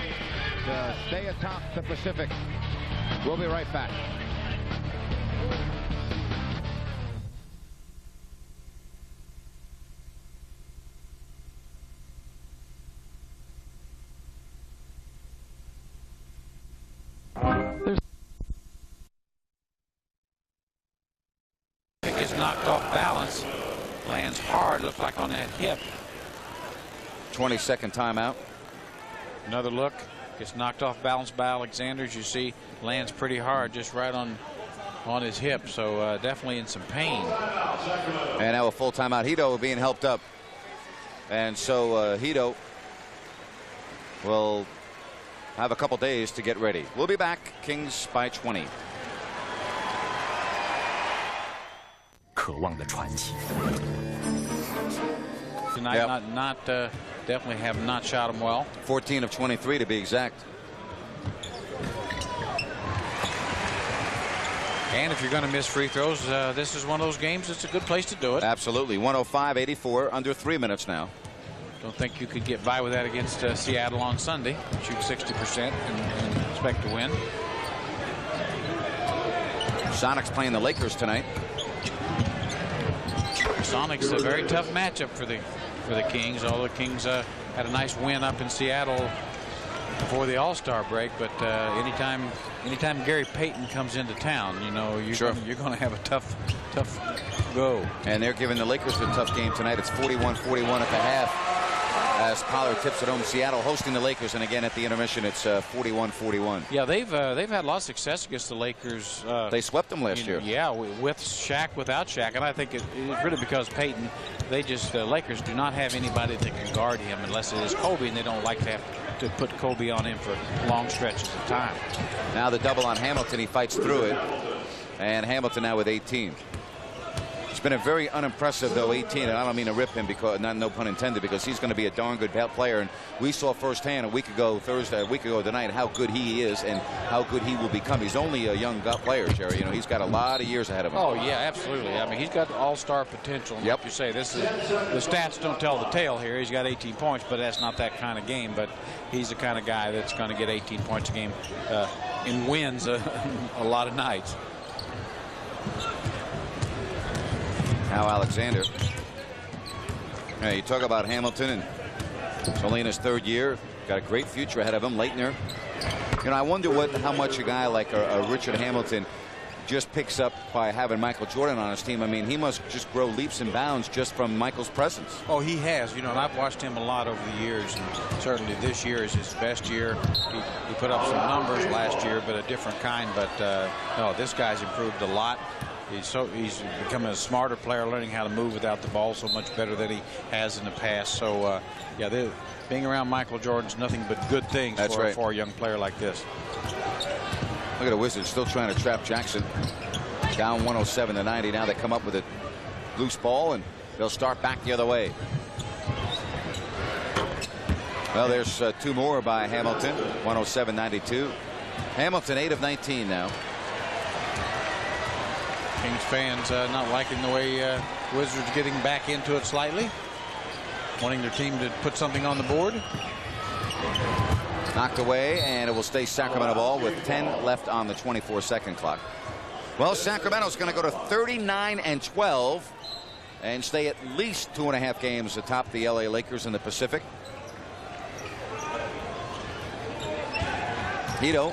to stay atop the Pacific. We'll be right back. Pick is knocked off balance. Lands hard, looks like on that hip. 20-second timeout. Another look. Gets knocked off balance by Alexander. As you see, lands pretty hard, just right on his hip. So definitely in some pain. And now a full timeout. Hito being helped up. And so Hito will have a couple days to get ready. We'll be back. Kings by 20. 渴望的传奇。 Tonight, definitely have not shot him well. 14 of 23 to be exact. And if you're going to miss free throws, this is one of those games. It's a good place to do it. Absolutely. 105-84, under 3 minutes now. Don't think you could get by with that against Seattle on Sunday. Shoot 60% and expect to win. Sonics playing the Lakers tonight. Sonics a very tough matchup for the Kings. Although the Kings had a nice win up in Seattle before the All-Star break, but anytime Gary Payton comes into town, you know you're going to have a tough go. And they're giving the Lakers a tough game tonight. It's 41-41 at the half. As Pollard tips it home. Seattle hosting the Lakers, and again at the intermission it's 41-41. Yeah, they've had a lot of success against the Lakers. They swept them last year. Yeah, with Shaq, without Shaq, and I think it's really because Payton. The Lakers do not have anybody that can guard him unless it is Kobe, and they don't like to have to put Kobe on him for long stretches of time. Now the double on Hamilton. He fights through it, and Hamilton now with 18. It's been a very unimpressive, though, 18, and I don't mean to rip him, because no pun intended, because he's going to be a darn good player, and we saw firsthand a week ago tonight how good he is and how good he will become. He's only a young player, Jerry. You know, he's got a lot of years ahead of him. Oh yeah, absolutely. I mean, he's got all-star potential. Yep. Like you say, the stats don't tell the tale here. He's got 18 points, but that's not that kind of game. But he's the kind of guy that's going to get 18 points a game and wins a lot of nights. Now Alexander. Hey, you talk about Hamilton, and he's only in his third year. Got a great future ahead of him. Leitner. You know, I wonder how much a guy like a Richard Hamilton just picks up by having Michael Jordan on his team. I mean, he must just grow leaps and bounds just from Michael's presence. Oh, he has. You know, and I've watched him a lot over the years, and certainly this year is his best year. He put up some numbers last year, but a different kind. But no, this guy's improved a lot. He's become a smarter player, learning how to move without the ball so much better than he has in the past. So, yeah, being around Michael Jordan's nothing but good things for a young player like this. Look at the Wizards still trying to trap Jackson. Down 107-90. Now they come up with a loose ball, and they'll start back the other way. Well, there's two more by Hamilton. 107-92. Hamilton 8 of 19 now. Kings fans not liking the way Wizards getting back into it slightly, wanting their team to put something on the board. Knocked away, and it will stay Sacramento ball with 10 left on the 24-second clock. Well, Sacramento's going to go to 39-12 and stay at least 2.5 games atop the LA Lakers in the Pacific. Hito.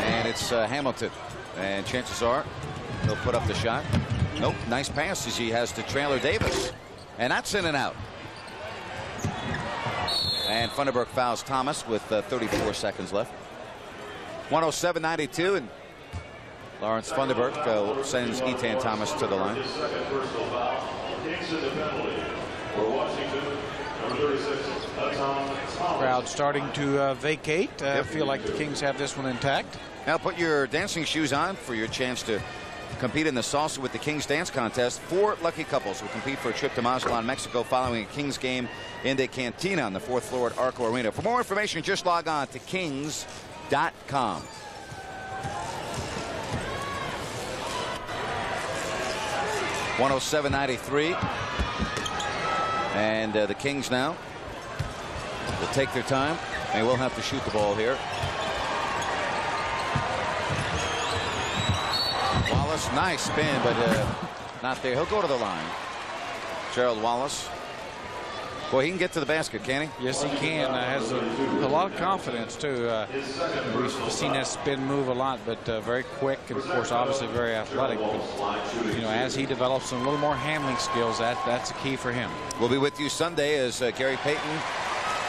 And it's Hamilton. And chances are he'll put up the shot. Nope. Nice pass as he has to Traylor Davis. And that's in and out. And Funderburk fouls Thomas with 34 seconds left. 107-92, and Lawrence Funderburk sends Etan Thomas to the line. Crowd starting to vacate. I feel like the Kings have this one intact. Now put your dancing shoes on for your chance to compete in the Salsa with the Kings dance contest. 4 lucky couples will compete for a trip to Mazatlan, Mexico following a Kings game in the Cantina on the 4th floor at Arco Arena. For more information, just log on to kings.com. .107-93, and the Kings now will take their time. They will have to shoot the ball here. Wallace, nice spin, but not there. He'll go to the line. Gerald Wallace. Boy, he can get to the basket, can he? Yes, he can. Has a lot of confidence, too. We've seen that spin move a lot, but very quick, and, of course, obviously very athletic. But, you know, as he develops some little more handling skills, that's a key for him. We'll be with you Sunday as Gary Payton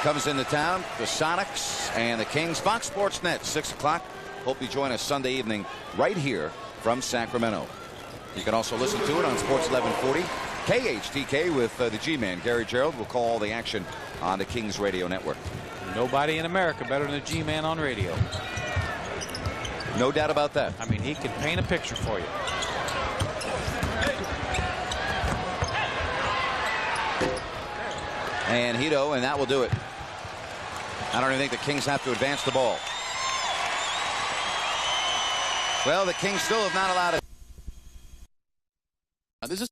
comes into town. The Sonics and the Kings. Fox Sports Net, 6 o'clock. Hope you join us Sunday evening right here from Sacramento. You can also listen to it on Sports 1140. KHTK with the G-Man, Gary Gerould, will call all the action on the Kings Radio Network. Nobody in America better than the G-Man on radio. No doubt about that. I mean, he can paint a picture for you. And Hito, and that will do it. I don't even think the Kings have to advance the ball. Well, the Kings still have not allowed it. This is